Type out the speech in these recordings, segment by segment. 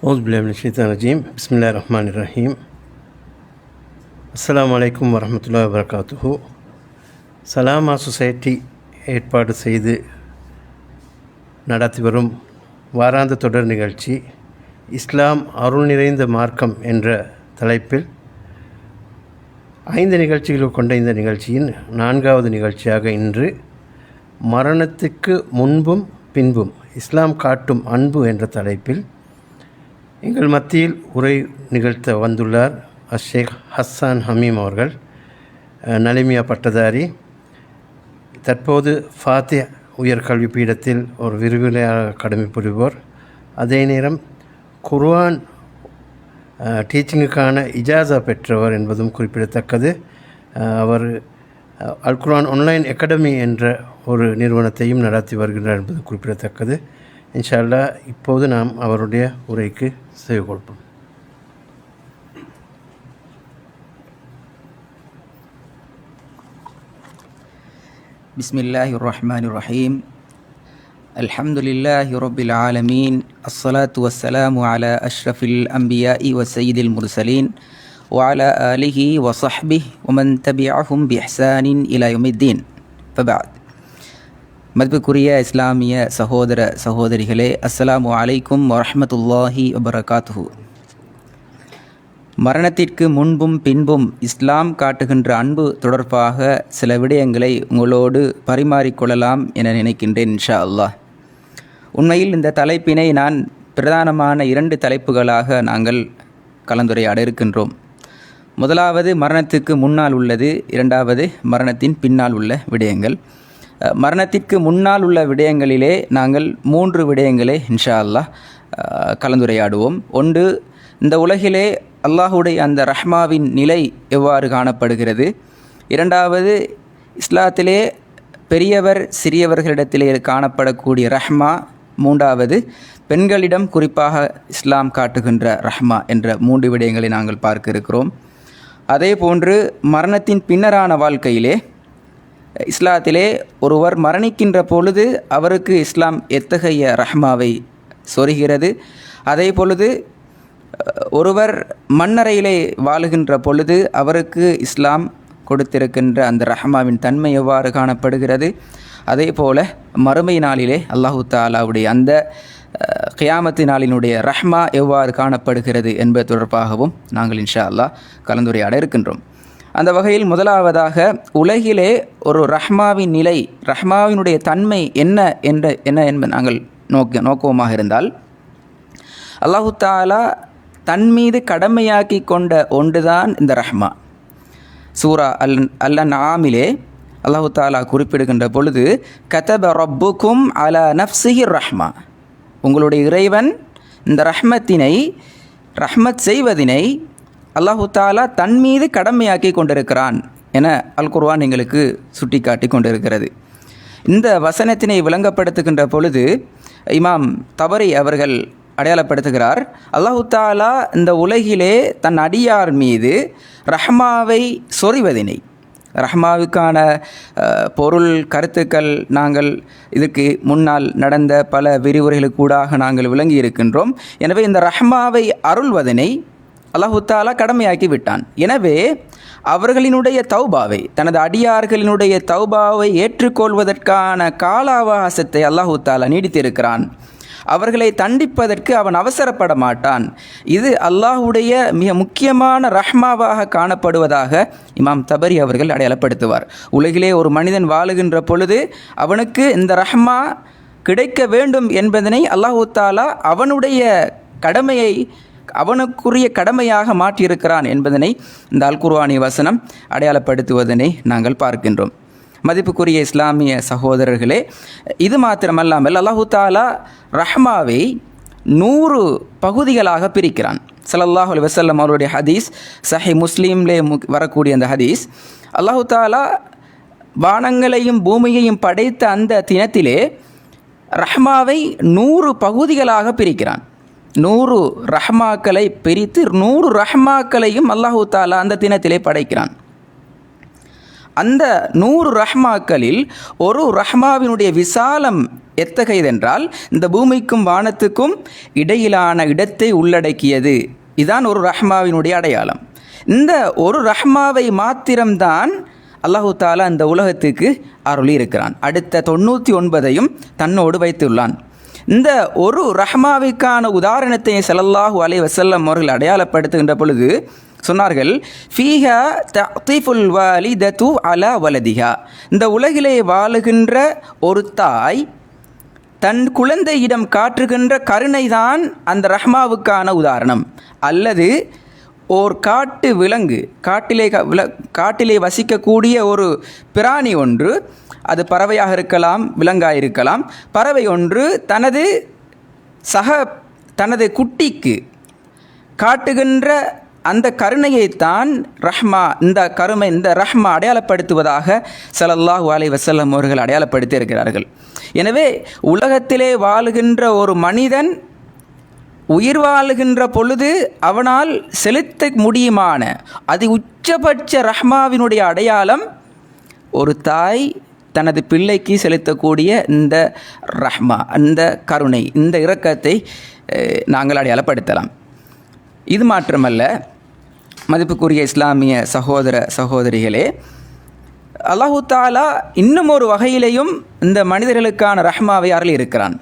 House பில்லாஹி மினஷ் ஷைத்தானிர் ரஜீம். பிஸ்மில்லாஹிர் ரஹ்மானிர் ரஹீம். அஸ்ஸலாமு அலைக்கும் வரஹ்மத்துல்லாஹி வபரகாத்துஹு. சலாமா சொசைட்டி ஏற்பாடு செய்து நடத்தி வரும் வாராந்த தொடர் நிகழ்ச்சி இஸ்லாம் அருள் நிறைந்த மார்க்கம் என்ற தலைப்பில் 5 நிகழ்ச்சிகள் கொண்ட இந்த நிகழ்ச்சியின் 4வது நிகழ்ச்சியாக இன்று மரணத்துக்கு முன்பும் பின்பும் இஸ்லாம் காட்டும் அன்பு என்ற தலைப்பில் எங்கள் மத்தியில் உரை நிகழ்த்த வந்துள்ளார் ஷேக் ஹஸ்ஸான் ஹமீம் அவர்கள். நலிமியா பட்டதாரி, தற்போது ஃபாத்திஹ் உயர்கல்வி பீடத்தில் ஒரு விரிவுரையாக கடமை புரிவோர். அதே நேரம் குர்ஆன் டீச்சிங்குக்கான இஜாசா பெற்றவர் என்பதும் குறிப்பிடத்தக்கது. அவர் அல் குர்ஆன் ஆன்லைன் அகாடமி என்ற ஒரு நிறுவனத்தையும் நடத்தி வருகின்றார் என்பது குறிப்பிடத்தக்கது. இன்ஷா அல்லாஹ் இப்போது நாம் அவருடைய உரைக்கு செவி கொடுப்போம். பிஸ்மில்லாஹிர் ரஹ்மானிர் ரஹீம். அல்ஹம்துலில்லாஹி ரப்பில் ஆலமீன். அஸ்ஸலாத்து வஸ்ஸலாமு அலா அஷ்ரஃபில் அன்பியாஇ வ ஸய்யிதில் முர்சலீன் வ அலா ஆலிஹி வ ஸஹ்பிஹி வ மன் தபிஅஹும் பி இஹ்சானின் இலா யௌமித்தீன். ஃபபஅத். மதிப்புக்குரிய இஸ்லாமிய சகோதர சகோதரிகளே, அஸ்ஸலாமு அலைக்கும் வரஹ்மத்துல்லாஹி வபரகாத்துஹு. மரணத்திற்கு முன்பும் பின்பும் இஸ்லாம் காட்டுகின்ற அன்பு தொடர்பாக சில விடயங்களை உங்களோடு பரிமாறிக்கொள்ளலாம் என நினைக்கின்றேன் இன்ஷா அல்லாஹ். உண்மையில் இந்த தலைப்பினை நான் பிரதானமான 2 தலைப்புகளாக நாங்கள் கலந்துரையாட இருக்கின்றோம். முதலாவது மரணத்துக்கு முன்னால் உள்ளது, 2வது மரணத்தின் பின்னால் உள்ள விடயங்கள். மரணத்திற்கு முன்னால் உள்ள விடயங்களிலே நாங்கள் 3 விடயங்களை இன்ஷா அல்லாஹ் கலந்துரையாடுவோம். ஒன்று, இந்த உலகிலே அல்லாஹுடைய அந்த ரஹ்மாவின் நிலை எவ்வாறு காணப்படுகிறது. 2வது, இஸ்லாத்திலே பெரியவர் சிறியவர்களிடத்திலே காணப்படக்கூடிய ரஹ்மா. 3வது, பெண்களிடம் குறிப்பாக இஸ்லாம் காட்டுகின்ற ரஹ்மா என்ற 3 விடயங்களை நாங்கள் பார்க்க இருக்கிறோம். அதே போன்று மரணத்தின் பின்னரான வாழ்க்கையிலே இஸ்லாத்திலே ஒருவர் மரணிக்கின்ற பொழுது அவருக்கு இஸ்லாம் எத்தகைய ரஹ்மாவை சொருகிறது. அதே பொழுது ஒருவர் மண்ணறையிலே வாழுகின்ற பொழுது அவருக்கு இஸ்லாம் கொடுத்திருக்கின்ற அந்த ரஹ்மாவின் தன்மை எவ்வாறு காணப்படுகிறது. அதே போல மறுமை நாளிலே அல்லாஹு தாலாவுடைய அந்த கியாமத்து நாளினுடைய ரஹ்மா எவ்வாறு காணப்படுகிறது என்பது தொடர்பாகவும் நாங்கள் இன்ஷா அல்லாஹ் கலந்துரையாட இருக்கின்றோம். அந்த வகையில் முதலாவதாக உலகிலே ஒரு ரஹ்மாவின் நிலை, ரஹ்மாவினுடைய தன்மை என்ன என்பது நாங்கள் நோக்குவமாக இருந்தால், அல்லாஹு தாலா தன் மீது கடமையாக்கி கொண்ட ஒன்றுதான் இந்த ரஹ்மா. சூரா அல்-அன்ஆமிலே அல்லாஹு தாலா குறிப்பிடுகின்ற பொழுது, கதப ரப்புக்கும் அலா நஃப்ஸிஹி ரஹ்மா, உங்களுடைய இறைவன் இந்த ரஹ்மத் செய்வதினை அல்லாஹு தாலா தன் மீது கடமையாக்கி கொண்டிருக்கிறான் என அல் குர்ஆன் எங்களுக்கு சுட்டி காட்டி கொண்டிருக்கிறது. இந்த வசனத்தினை விளங்கப்படுத்துகின்ற பொழுது இமாம் தபரி அவர்கள் அடையாளப்படுத்துகிறார், அல்லாஹு தாலா இந்த உலகிலே தன் அடியார் மீது ரஹ்மாவை சொறிவதினை, ரஹ்மாவுக்கான பொருள் கருத்துக்கள் நாங்கள் இதுக்கு முன்னால் நடந்த பல விரிவுரைகளுக்கூடாக நாங்கள் விளங்கி இருக்கின்றோம். எனவே இந்த ரஹ்மாவை அருள்வதனை அல்லாஹு தாலா கடமையாக்கி விட்டான். எனவே அவர்களினுடைய தௌபாவை, தனது அடியார்களினுடைய தௌபாவை ஏற்றுக்கொள்வதற்கான கால அவகாசத்தை அல்லாஹு தாலா நீடித்திருக்கிறான். அவர்களை தண்டிப்பதற்கு அவன் அவசரப்பட மாட்டான். இது அல்லாஹுடைய மிக முக்கியமான ரஹ்மாவாக காணப்படுவதாக இமாம் தபரி அவர்கள் அடையாளப்படுத்துவார். உலகிலே ஒரு மனிதன் வாழுகின்ற பொழுது அவனுக்கு இந்த ரஹ்மா கிடைக்க வேண்டும் என்பதனை அல்லாஹு தாலா அவனுடைய கடமையை அவனுக்குரிய கடமையாக மாற்றியிருக்கிறான் என்பதனை இந்த அல் குர்ஆனி வசனம் அடையாளப்படுத்துவதனை நாங்கள் பார்க்கின்றோம். மதிப்புக்குரிய இஸ்லாமிய சகோதரர்களே, இது மாத்திரமல்லாமல் அல்லாஹு தாலா ரஹ்மாவை 100 பகுதிகளாக பிரிக்கிறான். ஸல்லல்லாஹு அலைஹி வஸல்லம் அவருடைய ஹதீஸ், சஹீஹ் முஸ்லிம்லே வரக்கூடிய அந்த ஹதீஸ், அல்லாஹு தாலா வானங்களையும் பூமியையும் படைத்த அந்த தினத்திலே ரஹ்மாவை 100 பகுதிகளாக பிரிக்கிறான். 100 ரஹ்மாக்களை பிரித்து 100 ரஹ்மாக்களையும் அல்லாஹு தாலா அந்த தினத்திலே படைக்கிறான். அந்த 100 ரஹ்மாக்களில் ஒரு ரஹ்மாவினுடைய விசாலம் எத்தகையதென்றால் இந்த பூமிக்கும் வானத்துக்கும் இடையிலான இடத்தை உள்ளடக்கியது. இதான் ஒரு ரஹ்மாவினுடைய அடையாளம். இந்த ஒரு ரஹ்மாவை மாத்திரம்தான் அல்லாஹு தாலா இந்த உலகத்துக்கு அருளி இருக்கிறான். அடுத்த 99ஐயும் தன்னோடு வைத்துள்ளான். இந்த ஒரு ரஹ்மாவிற்கான உதாரணத்தை ஸல்லல்லாஹு அலைஹி வஸல்லம் அவர்கள் அடையாளப்படுத்துகின்ற பொழுது சொன்னார்கள், ஃபீஹா தஅதீஃபுல் வாலிதத்து அலா வலதிஹா. இந்த உலகிலே வாழுகின்ற ஒரு தாய் தன் குழந்தையிடம் காட்டுகின்ற கருணைதான் அந்த ரஹ்மாவுக்கான உதாரணம். அல்லது ஓர் காட்டு விலங்கு, காட்டிலே வசிக்கக்கூடிய ஒரு பிராணி ஒன்று, அது பறவையாக இருக்கலாம், விலங்காக இருக்கலாம், பறவை ஒன்று தனது குட்டிக்கு காட்டுகின்ற அந்த கருணையைத்தான் ரஹ்மா, இந்த ரஹ்மா அடையாளப்படுத்துவதாக ஸல்லல்லாஹு அலைஹி வஸல்லம் அவர்கள் அடையாளப்படுத்தி இருக்கிறார்கள். எனவே உலகத்திலே வாழுகின்ற ஒரு மனிதன் உயிர் வாழுகின்ற பொழுது அவனால் செலுத்த முடியுமான அதி உச்சபட்ச ரஹ்மாவினுடைய அடையாளம் ஒரு தாய் தனது பிள்ளைக்கு செலுத்தக்கூடிய இந்த ரஹ்மா, இந்த கருணை, இந்த இரக்கத்தை நாங்கள் அடையாளப்படுத்தலாம். இது மாத்திரமல்ல, மதிப்புக்குரிய இஸ்லாமிய சகோதர சகோதரிகளே, அல்லாஹு தாலா இன்னும் ஒரு வகையிலையும் இந்த மனிதர்களுக்கான ரஹ்மாவை அருளி இருக்கிறான்.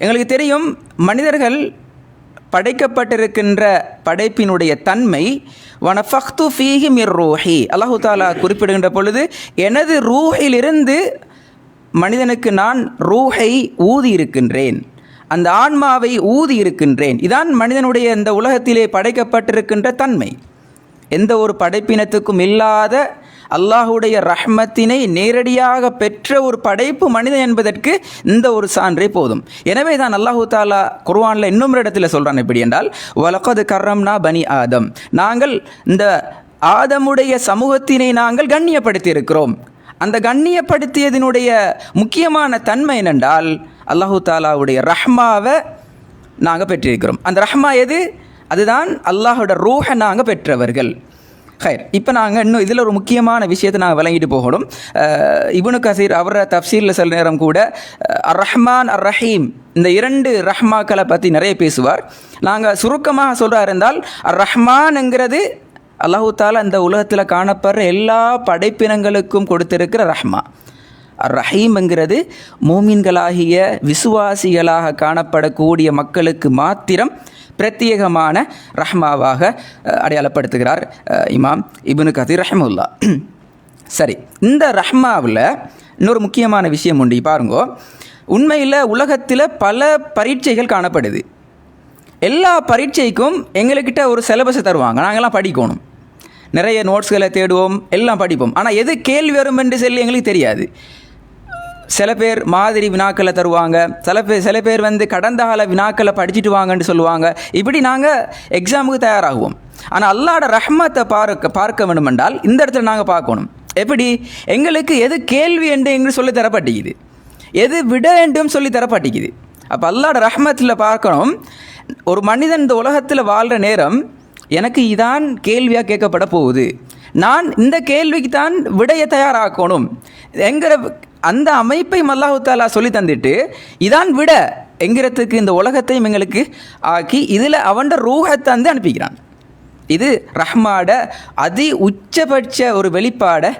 எங்களுக்கு தெரியும், மனிதர்கள் படைக்கப்பட்டிருக்கின்ற படைப்பினுடைய தன்மை வனஃபக்து ஃபீஹி மிர் ரூஹி. அல்லாஹு தாலா குறிப்பிடுகின்ற பொழுது, எனது ரூஹிலிருந்து மனிதனுக்கு நான் ரூஹை ஊதி இருக்கின்றேன், அந்த ஆன்மாவை ஊதி இருக்கின்றேன். இதான் மனிதனுடைய இந்த உலகத்திலே படைக்கப்பட்டிருக்கின்ற தன்மை. எந்த ஒரு படைப்பினத்துக்கும் இல்லாத அல்லாஹுடைய ரஹ்மத்தினை நேரடியாக பெற்ற ஒரு படைப்பு மனிதன் என்பதற்கு இந்த ஒரு சான்றே போதும். எனவே தான் அல்லாஹு தாலா குர்ஆனில் இன்னொரு இடத்துல சொல்கிறான், எப்படி என்றால், வலகது கர்ரம்னா பனி ஆதம், நாங்கள் இந்த ஆதமுடைய சமூகத்தினை நாங்கள் கண்ணியப்படுத்தி இருக்கிறோம். அந்த கண்ணியப்படுத்தியதனுடைய முக்கியமான தன்மை என்னென்றால், அல்லாஹு தாலாவுடைய ரஹ்மாவை நாங்கள் பெற்றிருக்கிறோம். அந்த ரஹ்மா எது? அதுதான் அல்லாஹோட ரூஹை நாங்கள் பெற்றவர்கள். ஹைர், இப்போ நாங்கள் இன்னும் இதில் ஒரு முக்கியமான விஷயத்தை நாங்கள் விளங்கிட்டு போகணும். இப்னு கசீர் அவர தஃப்சீரில் சில நேரம் கூட அர் ரஹ்மான் அர் ரஹீம் இந்த 2 ரஹ்மாக்களை பற்றி நிறைய பேசுவார். நாங்கள் சுருக்கமாக சொல்கிறா இருந்தால், அர் ரஹ்மான்ங்கிறது அல்லாஹு தாலா இந்த உலகத்தில் காணப்படுற எல்லா படைப்பினங்களுக்கும் கொடுத்திருக்கிற ரஹ்மா. அர் ரஹீம்ங்கிறது மூமின்களாகிய விசுவாசிகளாக காணப்படக்கூடிய மக்களுக்கு மாத்திரம் பிரத்யேகமான ரஹ்மாவாக அடையாளப்படுத்துகிறார் இமாம் இப்னு கதீர் ரஹ்மத்துல்லா. சரி, இந்த ரஹ்மாவில் இன்னொரு முக்கியமான விஷயம் உண்டு. பாருங்கோ, உண்மையில் உலகத்தில் பல பரீட்சைகள் காணப்படுது. எல்லா பரீட்சைக்கும் எங்கள்கிட்ட ஒரு சிலபஸை தருவாங்க, நாங்கள்லாம் படிக்கணும், நிறைய நோட்ஸ்களை தேடுவோம், எல்லாம் படிப்போம். ஆனால் எது கேள்வி வரும் என்று சொல்லி எங்களுக்கு தெரியாது. சில பேர் மாதிரி வினாக்களை தருவாங்க, சில பேர் கடந்த கால வினாக்களை படிச்சுட்டு வாங்கன்னு சொல்லுவாங்க. இப்படி நாங்கள் எக்ஸாமுக்கு தயாராகுவோம். ஆனால் அல்லாஹ்வோட ரஹ்மத்தை பார்க்க வேண்டுமென்றால் இந்த இடத்துல நாங்கள் பார்க்கணும். எப்படி? எங்களுக்கு எது கேள்வி என்று சொல்லி தரப்பட்டிக்குது, எது விட என்றும் சொல்லி தரப்பட்டிக்குது. அப்போ அல்லாஹ்வோட ரஹ்மத்தில் பார்க்கணும், ஒரு மனிதன் இந்த உலகத்தில் வாழ்கிற நேரம் எனக்கு இதான் கேள்வியாக கேட்கப்பட போகுது, நான் இந்த கேள்விக்கு தான் விடைய தயாராக்கணும் என்கிற அந்த அமைப்பை அல்லாஹ் தஆலா சொல்லி தந்துட்டு, இதான் விட என்கிறதுக்கு இந்த உலகத்தையும் எங்களுக்கு ஆக்கி இதில் அவன் ரூஹை தந்து அனுப்பிக்கிறான். இது ரஹ்மாட அதி உச்சபட்ச ஒரு வெளிப்பாடை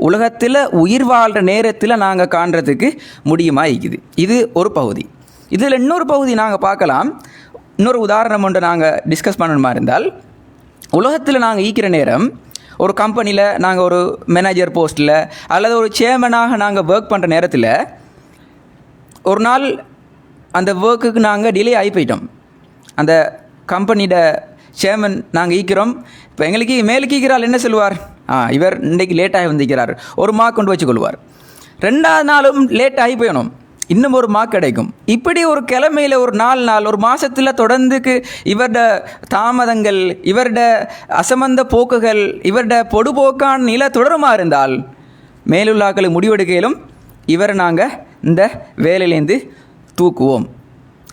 உலகத்தில் உயிர் வாழ்கிற நேரத்தில் நாங்கள் காண்றதுக்கு முடியுமா இருக்குது. இது ஒரு பகுதி. இதில் இன்னொரு பகுதி நாங்கள் பார்க்கலாம். இன்னொரு உதாரணம் ஒன்று நாங்கள் டிஸ்கஸ் பண்ணணுமா இருந்தால், உலகத்தில் நாங்கள் ஈக்கிற நேரம் ஒரு கம்பெனியில் நாங்கள் ஒரு மேனேஜர் போஸ்ட்டில் அல்லது ஒரு சேர்மனாக நாங்கள் ஒர்க் பண்ணுற நேரத்தில் ஒரு நாள் அந்த ஒர்க்குக்கு நாங்கள் டிலே ஆகி போயிட்டோம். அந்த கம்பெனியோட சேர்மன் நாங்கள் ஈக்கிறோம். இப்போ எங்களுக்கு மேலுக்கு ஈக்கிறாள் என்ன சொல்லுவார்? இவர் இன்றைக்கு லேட்டாகி வந்திருக்கிறார், ஒரு மார்க் கொண்டு வச்சுக்கொள்வார். 2வது நாளும் லேட் ஆகி போயணும், இன்னும் ஒரு மார்க் கிடைக்கும். இப்படி ஒரு கிழமையில் ஒரு 4 நாள் ஒரு மாதத்தில் தொடர்ந்துக்கு இவரோட தாமதங்கள், இவரோட அசமந்த போக்குகள், இவரோட பொடுபோக்கான நிலை தொடருமா இருந்தால் மேலுள்ளாக்களை முடிவெடுக்கையிலும் இவரை நாங்கள் இந்த வேலையிலேருந்து தூக்குவோம்.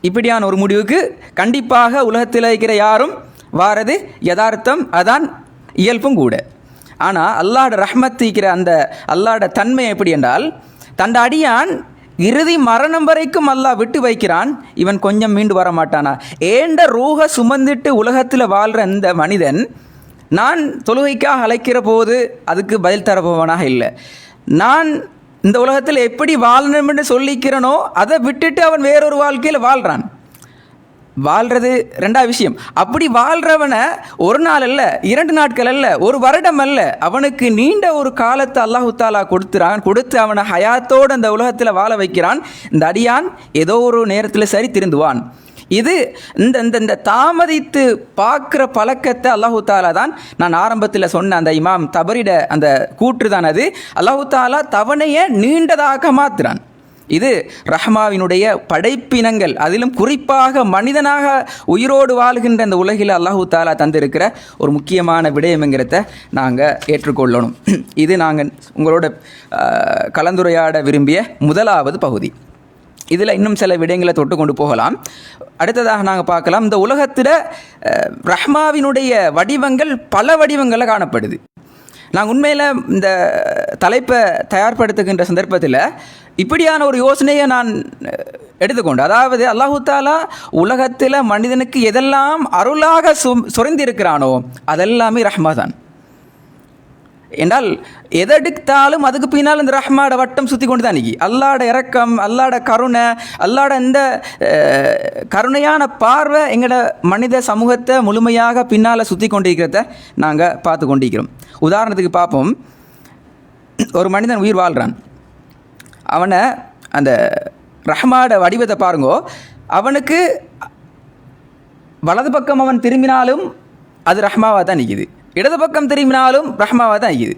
இப்படியான ஒரு முடிவுக்கு கண்டிப்பாக உலகத்தில் இருக்கிற யாரும் வாரது யதார்த்தம், அதான் இயல்பும் கூட. ஆனால் அல்லாஹ்ட ரஹ்மத்திக்கிற அந்த அல்லாஹ்ட தன்மை எப்படி என்றால், தண்ட அடியான் இறுதி மரணம் வரைக்கும் அல்லாஹ் விட்டு வைக்கிறான், இவன் கொஞ்சம் மீண்டு வர மாட்டானா? ஏண்ட ரூஹ சுமந்துட்டு உலகத்தில் வாழ்கிற இந்த மனிதன் நான் தொழுகைக்காக அழைக்கிற போது அதுக்கு பதில் தரப்போவனாக இல்லை. நான் இந்த உலகத்தில் எப்படி வாழணும் என்று சொல்லிக்கிறனோ அதை விட்டுட்டு அவன் வேறொரு வாழ்க்கையில் வாழ்கிறான். வாழ்கிறது ரெண்டாவது விஷயம். அப்படி வாழ்கிறவனை ஒரு நாள் அல்ல, 2 நாட்கள் அல்ல, ஒரு வருடம் அல்ல, அவனுக்கு நீண்ட ஒரு காலத்தை அல்லாஹு தாலா கொடுத்து அவனை ஹயாத்தோடு அந்த உலகத்தில் வாழ வைக்கிறான். இந்த அடியான் ஏதோ ஒரு நேரத்தில் சரி திருந்துவான். இது இந்த தாமதித்து பார்க்குற பழக்கத்தை அல்லாஹு தாலா தான், நான் ஆரம்பத்தில் சொன்ன அந்த இமாம் தபரிட அந்த கூற்று தான் அது, அல்லாஹு தாலா தவணையை நீண்டதாக மாற்றுறான். இது ரஹ்மாவினுடைய படைப்பினங்கள், அதிலும் குறிப்பாக மனிதனாக உயிரோடு வாழ்கின்ற அந்த உலகில் அல்லாஹு தாலா தந்திருக்கிற ஒரு முக்கியமான விடயம்ங்கிறத நாங்கள் ஏற்றுக்கொள்ளணும். இது நாங்கள் உங்களோட கலந்துரையாட விரும்பிய முதலாவது பகுதி. இதில் இன்னும் சில விடயங்களை தொட்டு கொண்டு போகலாம். அடுத்ததாக நாங்கள் பார்க்கலாம், இந்த உலகத்தில் ரஹ்மாவினுடைய வடிவங்கள் பல வடிவங்களில் காணப்படுது. நாங்கள் உண்மையில் இந்த தலைப்பை தயார்படுத்துகின்ற சந்தர்ப்பத்தில் இப்படியான ஒரு யோசனையை நான் எடுத்துக்கொண்டு, அதாவது அல்லாஹு தாலா உலகத்தில் மனிதனுக்கு எதெல்லாம் அருளாக சுரந்திருக்கிறானோ அதெல்லாமே ரஹ்மா தான் என்றால், எதெடுத்தாலும் அதுக்கு பின்னால் இந்த ரஹ்மாட வட்டம் சுற்றி கொண்டு தான் நிற்கி. அல்லாட இரக்கம், அல்லாட கருணை, அல்லாட இந்த கருணையான பார்வை எங்களோட மனித சமூகத்தை முழுமையாக பின்னால் சுற்றி கொண்டிருக்கிறத நாங்கள் பார்த்து கொண்டிருக்கிறோம். உதாரணத்துக்கு பார்ப்போம், ஒரு மனிதன் உயிர் வாழ்கிறான், அவனை அந்த ரஹ்மாட வடிவத்தை பாருங்கோ, அவனுக்கு வலது பக்கம் அவன் திரும்பினாலும் அது ரஹ்மாவாக தான் நிற்கிது, இடது பக்கம் திரும்பினாலும் ரஹ்மாவாக தான் நிற்கிது.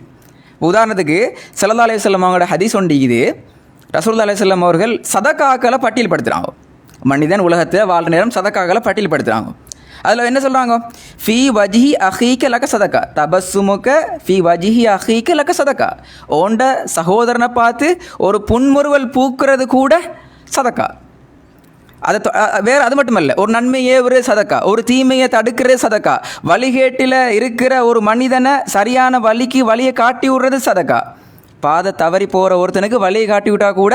உதாரணத்துக்கு ஸல்லல்லாஹு அலைஹி வஸல்லம் அவங்களோட ஹதீஸ் ஒன்றிக்குது. ரசூலுல்லாஹி அலைஹி வஸல்லம் அவர்கள் சதக்காக்களை பட்டியல்படுத்துகிறாங்க. மனிதன் உலகத்தில் வாழ்கிற நேரம் சதக்காக்களை பட்டியல்படுத்துகிறாங்க. அதில் என்ன சொல்கிறாங்க? ஃபீ வஜ்ஹி அஹீக லக சதக்கா தபஸ்ஸுமுக ஃபீ வஜ்ஹி அஹீக லக சதக்கா. ஓண்ட சகோதரனை பார்த்து ஒரு புன்முறுவல் பூக்கிறது கூட சதக்கா. அதை வேறு அது மட்டுமல்ல, ஒரு நன்மையே ஒரு சதக்கா, ஒரு தீமையை தடுக்கிறது சதக்கா, வழிகேட்டில் இருக்கிற ஒரு மனிதனை சரியான வழியை காட்டி விடுறது சதக்கா, பாதை தவறி போகிற ஒருத்தனுக்கு வழியை காட்டி விட்டால் கூட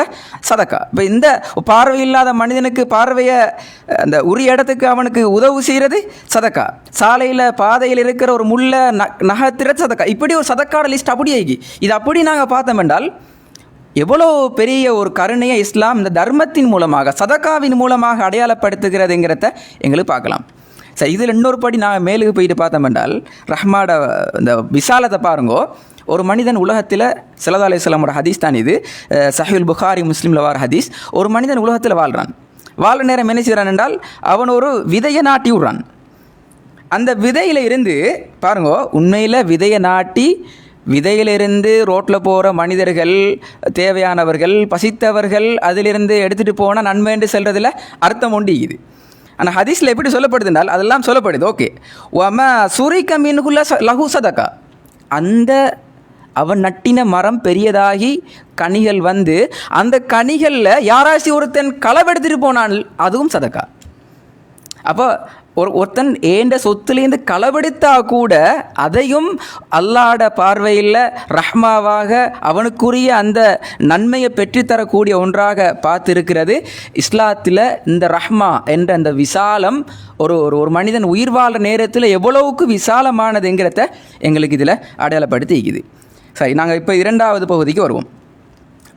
சதக்கா. இப்போ இந்த பார்வை இல்லாத மனிதனுக்கு பார்வையை அந்த உரிய இடத்துக்கு அவனுக்கு உதவு செய்கிறது சதக்கா, சாலையில் பாதையில் இருக்கிற ஒரு முள்ளை நகர்த்துறது சதக்கா. இப்படி ஒரு சதக்காட லிஸ்ட் அப்படி ஆகி இது அப்படி நாங்கள் பார்த்தோம் என்றால் எவ்வளோ பெரிய ஒரு கருணையை இஸ்லாம் இந்த தர்மத்தின் மூலமாக, சதக்காவின் மூலமாக அடையாளப்படுத்துகிறதுங்கிறத எங்களுக்கு பார்க்கலாம். சரி, இதில் இன்னொரு படி நாங்கள் மேலுக்கு போயிட்டு பார்த்தோம் என்றால் ரஹ்மாட இந்த விசாலத்தை பாருங்கோ. ஒரு மனிதன் உலகத்தில் ஸல்லல்லாஹு அலைஹி வஸல்லமோட ஹதீஸ் தான் இது, சஹீஹுல் புகாரி முஸ்லீமில் வார ஹதீஸ். ஒரு மனிதன் உலகத்தில் வாழ்கிறான், வாழ்ற நேரம் என்ன செய்கிறான் என்றால் அவன் ஒரு விதையை நாட்டி விடுறான். அந்த விதையில் இருந்து பாருங்கோ, உண்மையில் விதையை நாட்டி விதையிலிருந்து ரோட்டில் போகிற மனிதர்கள், தேவையானவர்கள், பசித்தவர்கள் அதிலிருந்து எடுத்துகிட்டு போனால் நன்மை என்று செல்றதில் அர்த்தம் உண்டு. இது ஆனால் ஹதீஸில் எப்படி சொல்லப்படுது என்றால் அதெல்லாம் சொல்லப்படுது. ஓகே, ஒம சூரிக்க மீனுக்குள்ள லகு சதக்கா, அந்த அவன் நட்டின மரம் பெரியதாகி கனிகள் வந்து அந்த கனிகளில் யாராசி ஒருத்தன் களவெடுத்துட்டு போனான், அதுவும் சதக்கா. அப்போ ஒருத்தன் ஏண்ட சொத்துலேருந்து களவெடுத்தா கூட அதையும் அல்லாஹ்ட பார்வையில் ரஹ்மாவாக அவனுக்குரிய அந்த நன்மையை பெற்றுத்தரக்கூடிய ஒன்றாக பார்த்துருக்கிறது. இஸ்லாத்தில் இந்த ரஹ்மா என்ற அந்த விசாலம் ஒரு மனிதன் உயிர் வாழ்கிற நேரத்தில் எவ்வளவுக்கு விசாலமானதுங்கிறத எங்களுக்கு இதில் அடையாளப்படுத்திக்குது. சரி, நாங்கள் இப்போ 2வது பகுதிக்கு வருவோம்.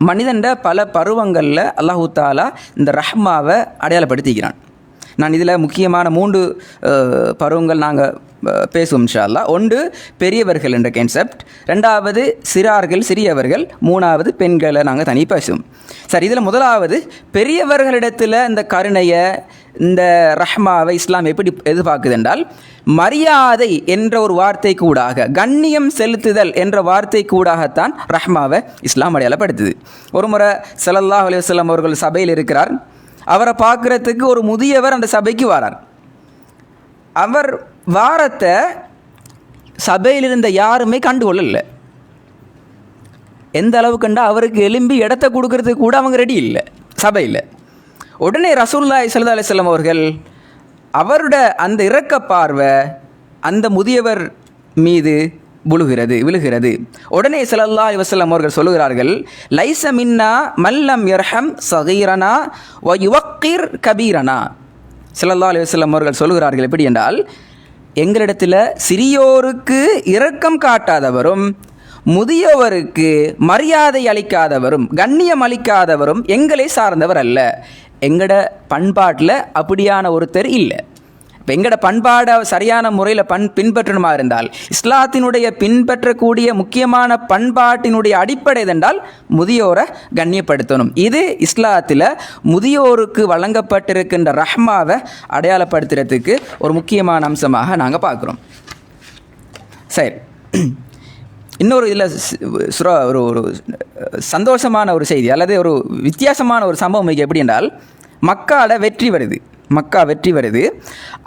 மனிதன்ட பல பருவங்களில் அல்லாஹு தாலா இந்த ரஹ்மாவை அடையாளப்படுத்திக்கிறான். நான் இதில் முக்கியமான 3 பருவங்கள் நாங்கள் பேசுவோம் இன்ஷா அல்லாஹ். 1 பெரியவர்கள் என்ற கான்செப்ட், 2வது சிறியவர்கள், 3வது பெண்களை நாங்கள் தனி பேசுவோம். சரி, இதில் முதலாவது பெரியவர்களிடத்தில் இந்த கருணையை, இந்த ரஹ்மாவை இஸ்லாம் எப்படி எதிர்பார்க்குது என்றால், மரியாதை என்ற ஒரு வார்த்தை கூடாக, கண்ணியம் செலுத்துதல் என்ற வார்த்தை கூடாகத்தான் ரஹ்மாவை இஸ்லாம் அடையாளப்படுத்துது. ஒரு முறை ஸல்லல்லாஹு அலைஹி வஸல்லம் அவர்கள் சபையில் இருக்கிறார். அவரை பார்க்குறதுக்கு ஒரு முதியவர் அந்த சபைக்கு வாரார். அவர் வாரத்தை சபையில் இருந்த யாருமே கண்டுகொள்ளலை. எந்த அளவு கண்டா அவருக்கு எலும்பி இடத்த கொடுக்கறதுக்கு கூட அவங்க ரெடி இல்லை சபையில். உடனே ரசூலுல்லாஹி ஸல்லல்லாஹு அலைஹி வஸல்லம் அவர்கள் அவரோட அந்த இரக்க பார்வை அந்த முதியவர் மீது விழுகிறது. உடனே ஸல்லல்லாஹு அலைஹி வஸல்லம் அவர்கள் சொல்லுகிறார்கள், லைஸ மின்னா மல்லம் யர்ஹம் ஸகீரனா வ யுவக்கிர் கபீரனா. ஸல்லல்லாஹு அலைஹி வஸல்லம் அவர்கள் சொல்லுகிறார்கள் எப்படி என்றால், எங்களிடத்தில் சிறியோருக்கு இரக்கம் காட்டாதவரும் முதியவருக்கு மரியாதை அளிக்காதவரும் கண்ணியம் அளிக்காதவரும் எங்களை சார்ந்தவர் அல்ல. எங்கட பண்பாட்டில் அப்படியான ஒருத்தர் இல்லை. இப்போ எங்கட பண்பாடை சரியான முறையில் பின்பற்றணுமா இருந்தால், இஸ்லாத்தினுடைய பின்பற்றக்கூடிய முக்கியமான பண்பாட்டினுடைய அடிப்படை என்றால் முதியோரை கண்ணியப்படுத்தணும். இது இஸ்லாத்தில் முதியோருக்கு வழங்கப்பட்டிருக்கின்ற ரஹ்மாவை அடையாளப்படுத்துறதுக்கு ஒரு முக்கியமான அம்சமாக நாங்கள் பார்க்குறோம். சரி, இன்னொரு இதில் ஒரு சந்தோஷமான ஒரு செய்தி அல்லது ஒரு வித்தியாசமான ஒரு சம்பவம் எப்படி என்றால், மக்கா வெற்றி வருது.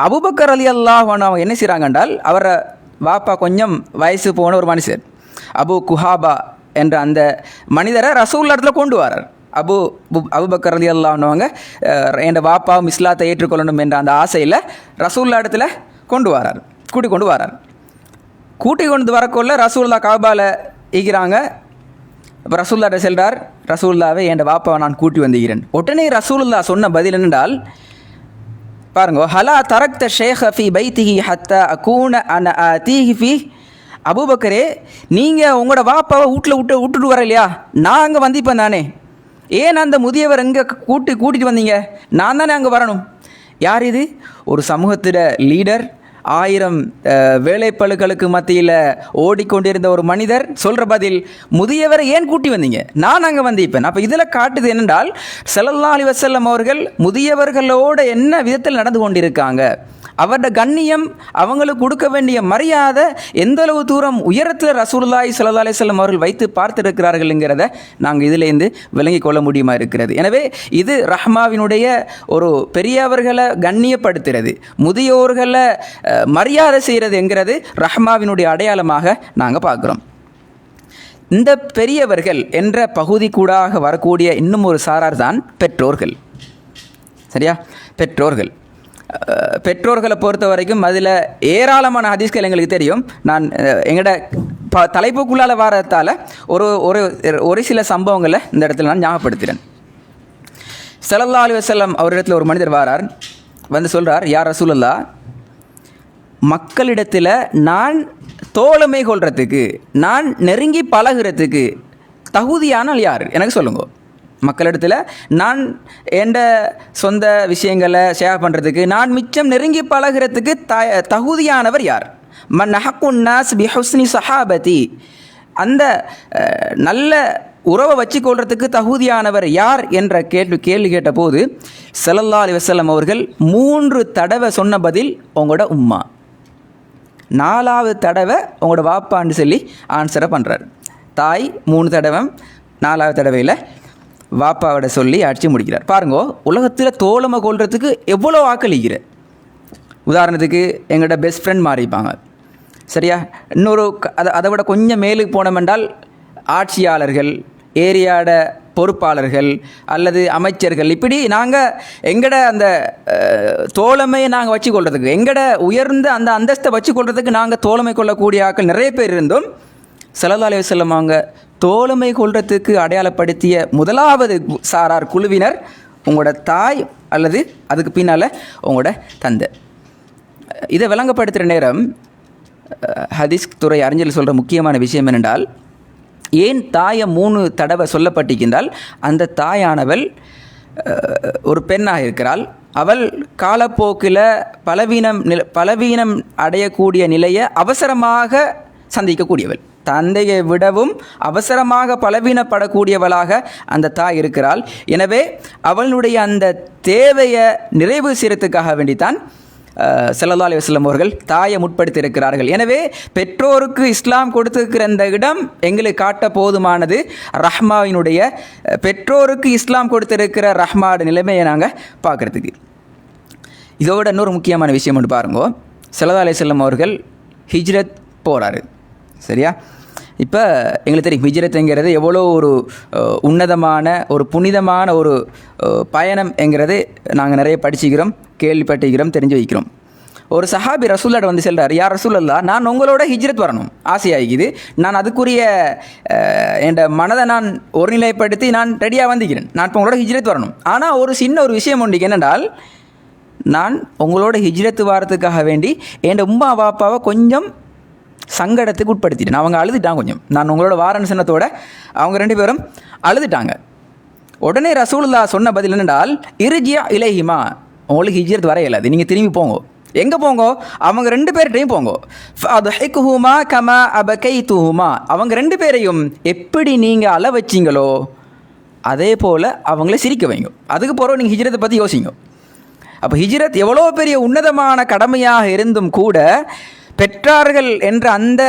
அபூபக்கர் ரலியல்லாஹு அன்ஹு அவங்க என்ன செய்கிறாங்க என்றால், அவரை வாப்பா கொஞ்சம் வயசு போன ஒரு மனுஷர் அபு குஹாபா என்ற அந்த மனிதரை ரசூலுல்லாஹ் இடத்துல கொண்டு வரார். அபூபக்கர் ரலியல்லாஹு அன்ஹு அவங்க என் வாப்பாவும் இஸ்லாத்தை ஏற்றுக்கொள்ளணும் என்ற அந்த ஆசையில் ரசூலுல்லாஹ் இடத்துல கூட்டி கொண்டு வரக்கொள்ள ரசூலுல்லாஹ் காபாவில் ஈக்கிறாங்க. இப்போ ரசூலுல்லாஹ் செல்றார், ரசூலுல்லாஹ்வே என் வாப்பாவை நான் கூட்டி வந்திருக்கிறேன். உடனே ரசூலுல்லாஹ் சொன்ன பதில் என்றால் பாருங்க, ஹலா தரக்த ஷேഖ ஃபி பைத்திஹி ஹத்தா அகூன அன ஆதீஹி ஃபி. அபூபக்கரே, நீங்கள் உங்களோட வாப்பாவை விட்டுட்டு வர இல்லையா? நான் அங்கே வந்திப்பேன் தானே, ஏன் அந்த முதியவர் எங்கே கூட்டிகிட்டு வந்தீங்க? நான் தானே அங்கே வரணும். யார் இது? ஒரு சமூகத்திட லீடர், 1000 வேலைப்பளுக்களுக்கு மத்தியில் ஓடிக்கொண்டிருந்த ஒரு மனிதர் சொல்கிற பதில், முதியவரை ஏன் கூட்டி வந்தீங்க? நான் அங்கே வந்திப்பேன். அப்போ இதில் காட்டுது என்னென்றால், ஸல்லல்லாஹு அலைஹி வஸல்லம் அவர்கள் முதியவர்களோடு என்ன விதத்தில் நடந்து கொண்டிருக்காங்க, அவரோட கண்ணியம், அவங்களுக்கு கொடுக்க வேண்டிய மரியாதை எந்தளவு தூரம் உயரத்தில் ரசூலுல்லாஹி ஸல்லல்லாஹு அலைஹி வஸல்லம் அவர்கள் வைத்து பார்த்திருக்கிறார்கள்ங்கிறத நாங்கள் இதிலேருந்து விளங்கிக் கொள்ள முடியுமா இருக்கிறது. எனவே இது ரஹ்மாவினுடைய ஒரு பெரியவர்களை கண்ணியப்படுத்துறது, முதியோர்களை மரியாதை செய்கிறது என்கிறது ரஹ்மாவினுடைய அடையாளமாக நாங்கள் பார்க்குறோம். இந்த பெரியவர்கள் என்ற பகுதி கூடாக வரக்கூடிய இன்னும் ஒரு சாரார் தான் பெற்றோர்கள். சரியா? பெற்றோர்களை பொறுத்த வரைக்கும் அதில் ஏராளமான ஹதீஸ்கள் எங்களுக்கு தெரியும். நான் எங்களோட தலைப்புக்குள்ளால் வாரத்தால் ஒரு சில சம்பவங்களை இந்த இடத்துல நான் ஞாபகப்படுத்துகிறேன். ஸல்லல்லாஹு அலைஹி வஸல்லம் அவரிடத்தில் ஒரு மனிதர் வாரார், வந்து சொல்கிறார், யா ரசூலல்லாஹ், மக்களிடத்தில் நான் தோழமை கொள்றதுக்கு, நான் நெருங்கி பழகிறதுக்கு தகுதியான யார் எனக்கு சொல்லுங்க. மக்களிடத்தில் நான் எந்த சொந்த விஷயங்களை ஷேர் பண்ணுறதுக்கு, நான் மிச்சம் நெருங்கி பழகிறதுக்கு தகுதியானவர் யார்? மன் அஹக்குன் நாஸ் பி ஹுஸ்னி ஸஹாபதி, அந்த நல்ல உறவை வச்சுக்கொள்றதுக்கு தகுதியானவர் யார் என்ற கேள்வி கேட்ட போது ஸல்லல்லாஹு அலைஹி வஸல்லம் அவர்கள் 3 தடவை சொன்ன பதில் உங்களோட உம்மா. 4வது தடவை உங்களோட வாப்பான்னு சொல்லி ஆன்சரை பண்ணுறார். தாய் 3 தடவை, 4வது தடவையில் வாப்பாவோட சொல்லி அடித்து முடிக்கிறார். பாருங்கோ, உலகத்தில் தோழமை கொள்றதுக்கு எவ்வளோ ஆக்களிக்கிற. உதாரணத்துக்கு எங்களோட பெஸ்ட் ஃப்ரெண்ட் மாறிப்பாங்க. சரியா? அதை விட கொஞ்சம் மேலுக்கு போனோமென்றால் ஆட்சியாளர்கள், ஏரியாட பொறுப்பாளர்கள் அல்லது அமைச்சர்கள், இப்படி நாங்கள் எங்கட அந்த தோழமையை நாங்கள் வச்சு கொள்றதுக்கு, எங்கட உயர்ந்த அந்த அந்தஸ்தை வச்சு கொள்றதுக்கு நாங்கள் தோழமை கொள்ளக்கூடிய ஆட்கள் நிறைய பேர் இருந்தும் ஸல்லல்லாஹு அலைஹி வஸல்லம் அவங்க தோழமை கொள்றதுக்கு அடையாளப்படுத்திய முதலாவது சாரார் குழுவினர் உங்களோட தாய் அல்லது அதுக்கு பின்னால் உங்களோட தந்தை. இதை விளங்கப்படுத்துகிற நேரம் ஹதீஸ் துறை அறிஞர்கள் சொல்கிற முக்கியமான விஷயம் என்னென்றால், ஏன் தாயை 3 தடவை சொல்லப்பட்டிருக்கின்றால், அந்த தாயானவள் ஒரு பெண்ணாக இருக்கிறாள். அவள் காலப்போக்கில் பலவீனம் அடையக்கூடிய நிலையை அவசரமாக சந்திக்கக்கூடியவள். தந்தையை விடவும் அவசரமாக பலவீனப்படக்கூடியவளாக அந்த தாய் இருக்கிறாள். எனவே அவளுடைய அந்த தேவையை நிறைவு செய்யறதுக்காக வேண்டித்தான் ஸல்லல்லாஹு அலைஹி வஸல்லம் அவர்கள் தாயை முற்படுத்தி இருக்கிறார்கள். எனவே பெற்றோருக்கு இஸ்லாம் கொடுத்திருக்கிற இந்த இடம் எங்களுக்கு காட்ட போதுமானது. ரஹ்மாவினுடைய பெற்றோருக்கு இஸ்லாம் கொடுத்திருக்கிற ரஹ்மாவோட நிலைமையை நாங்கள் பார்க்குறதுக்கு. இதோட இன்னொரு முக்கியமான விஷயம் ஒன்று பாருங்க. ஸல்லல்லாஹு அலைஹி வஸல்லம் அவர்கள் ஹிஜ்ரத் போகிறாரு. சரியா? இப்போ எங்களுக்கு தெரியும் ஹிஜ்ரத்துங்கிறது எவ்வளோ ஒரு உன்னதமான ஒரு புனிதமான ஒரு பயணம் என்கிறது நாங்கள் நிறைய படிச்சுக்கிறோம், கேள்விப்பட்டிருக்கிறோம், தெரிஞ்சு வைக்கிறோம். ஒரு சஹாபி ரசூல்லாட்ட வந்து செல்றார், யார் ரசூலல்லா, நான் உங்களோட ஹிஜ்ரத் வரணும் ஆசையாகிக்குது, நான் அதுக்குரிய என் மனதை நான் ஒருநிலைப்படுத்தி நான் ரெடியாக வந்துக்கிறேன், நான் இப்போ உங்களோட ஹிஜ்ரத் வரணும். ஆனால் ஒரு சின்ன ஒரு விஷயம் உண்டு, என்னென்றால் நான் உங்களோட ஹிஜ்ரத்து வாரத்துக்காக வேண்டி என் உம்மா பாப்பாவை கொஞ்சம் சங்கடத்துக்கு உட்படுத்திட்டேன். அவங்க அழுதுட்டாங்க கொஞ்சம், நான் உங்களோட வாரன் சின்னத்தோட அவங்க 2 பேரும் அழுதுட்டாங்க. உடனே ரசூலுல்லாஹ் சொன்ன பதில் என்னென்றால், இர்ஜியா இலைஹிமா, உங்களுக்கு ஹிஜ்ரத் வர இயலாது, நீங்கள் திரும்பி போங்க. எங்கே போங்க? அவங்க 2 பேர்கிட்டையும் போங்க. ஃபஅத்ஹிக்ஹுமா கமா அபகைதுஹுமா, அவங்க 2 பேரையும் எப்படி நீங்கள் அழ வச்சிங்களோ அதே போல் அவங்கள சிரிக்க வைங்க. அதுக்கு போகிறோம் நீங்கள் ஹிஜ்ரத்தை பற்றி யோசிங்க. அப்போ ஹிஜ்ரத் எவ்வளோ பெரிய உன்னதமான கடமையாக இருந்தும் கூட பெற்றார்கள் என்ற அந்த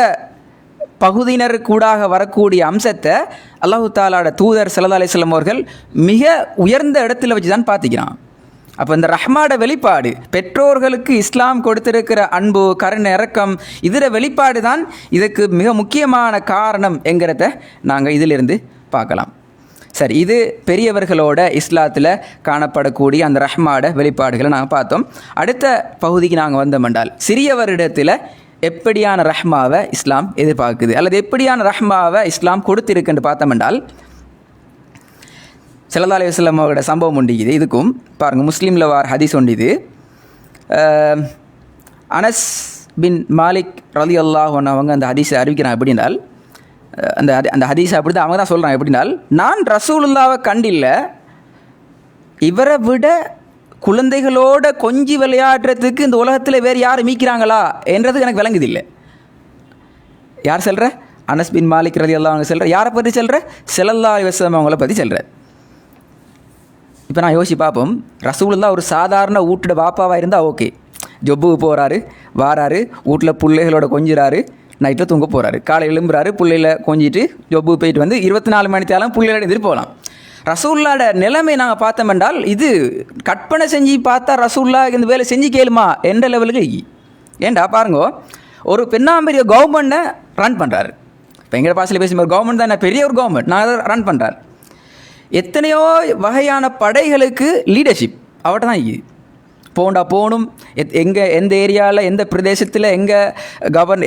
பகுதியினர் கூடாக வரக்கூடிய அம்சத்தை அல்லாஹு தாலாவோட தூதர் ஸல்லல்லாஹு அலைஹி வஸல்லம் அவர்கள் மிக உயர்ந்த இடத்துல வச்சு தான் பார்த்திக்கிறான். அப்போ இந்த ரஹ்மாட வெளிப்பாடு, பெற்றோர்களுக்கு இஸ்லாம் கொடுத்திருக்கிற அன்பு, கருணை, இரக்கம், இதில் வெளிப்பாடு தான் இதுக்கு மிக முக்கியமான காரணம் என்கிறத நாங்கள் இதிலிருந்து பார்க்கலாம். சரி, இது பெரியவர்களோட இஸ்லாத்தில் காணப்படக்கூடிய அந்த ரஹ்மாட வெளிப்பாடுகளை நாங்கள் பார்த்தோம். அடுத்த பகுதிக்கு நாங்கள் வந்தோம்னால், சிறியவரிடத்தில் எப்படியான ரஹ்மாவை இஸ்லாம் எதிர்பார்க்குது அல்லது எப்படியான ரஹ்மாவை இஸ்லாம் கொடுத்திருக்குன்னு பார்த்தோம்னால், ஸல்லல்லாஹு அலைஹி வஸல்லம் அவரோட சம்பவம் உண்டு. இதுக்கும் பாருங்கள், முஸ்லீமில் வார் ஹதீஸ் உண்டு. இது அனஸ் பின் மாலிக் ரலியல்லாஹு அன்ஹு அவங்க அந்த ஹதீஸை அறிவிக்கிறாங்க. எப்படின்னால் அந்த ஹதீஸை அப்படி தான் அவங்க தான் சொல்கிறாங்க. எப்படின்னால், நான் ரசூலுல்லாவை கண்டில்லை, இவரை விட குழந்தைகளோட கொஞ்சி விளையாடுறதுக்கு இந்த உலகத்தில் வேறு யார் மீக்கிறாங்களா என்றது எனக்கு விளங்குது இல்லை. யார் சொல்கிற? அனஸ் பின் மாலிக் ரலியல்லாஹு அன்ஹு சொல்கிற. யாரை பற்றி சொல்கிற? ஸல்லல்லாஹு அலைஹி வஸல்லம் அவங்கள பற்றி சொல்கிற. இப்போ நான் யோசிச்சு பார்ப்போம், ரசூலுல்லாஹ் ஒரு சாதாரண வீட்டோட பாப்பாவாக இருந்தால் ஓகே, ஜொப்புக்கு போகிறாரு, வாராரு, வீட்டில் பிள்ளைகளோட கொஞ்சிறாரு, நைட்டில் தூங்க போகிறாரு, காலையில் எழும்புறாரு, பிள்ளைகளை கொஞ்சிட்டு ஜொப்புக்கு போயிட்டு வந்து 24 மணி தேரம் பிள்ளைகளோட எதிர்த்து போகலாம். ரசூலுல்லாஹோட நிலைமை நாங்கள் பார்த்தோம் என்றால், இது கற்பனை செஞ்சு பார்த்தா ரசூலுல்லாஹ் இந்த வேலை செஞ்சு கேளுமா என்ற லெவலுக்கு. ஏண்டா பாருங்கோ, ஒரு பெரிய கவர்மெண்ட்டை ரன் பண்ணுறாரு. இப்போ எங்கள் பாசையில் பேசும்போது கவர்மெண்ட் தான் பெரிய ஒரு கவர்மெண்ட், நான் அதை ரன் பண்ணுறாரு. எத்தனையோ வகையான படைகளுக்கு லீடர்ஷிப் அவட்ட தான் இருக்குது. போகணும், எந்த ஏரியாவில் எந்த பிரதேசத்தில்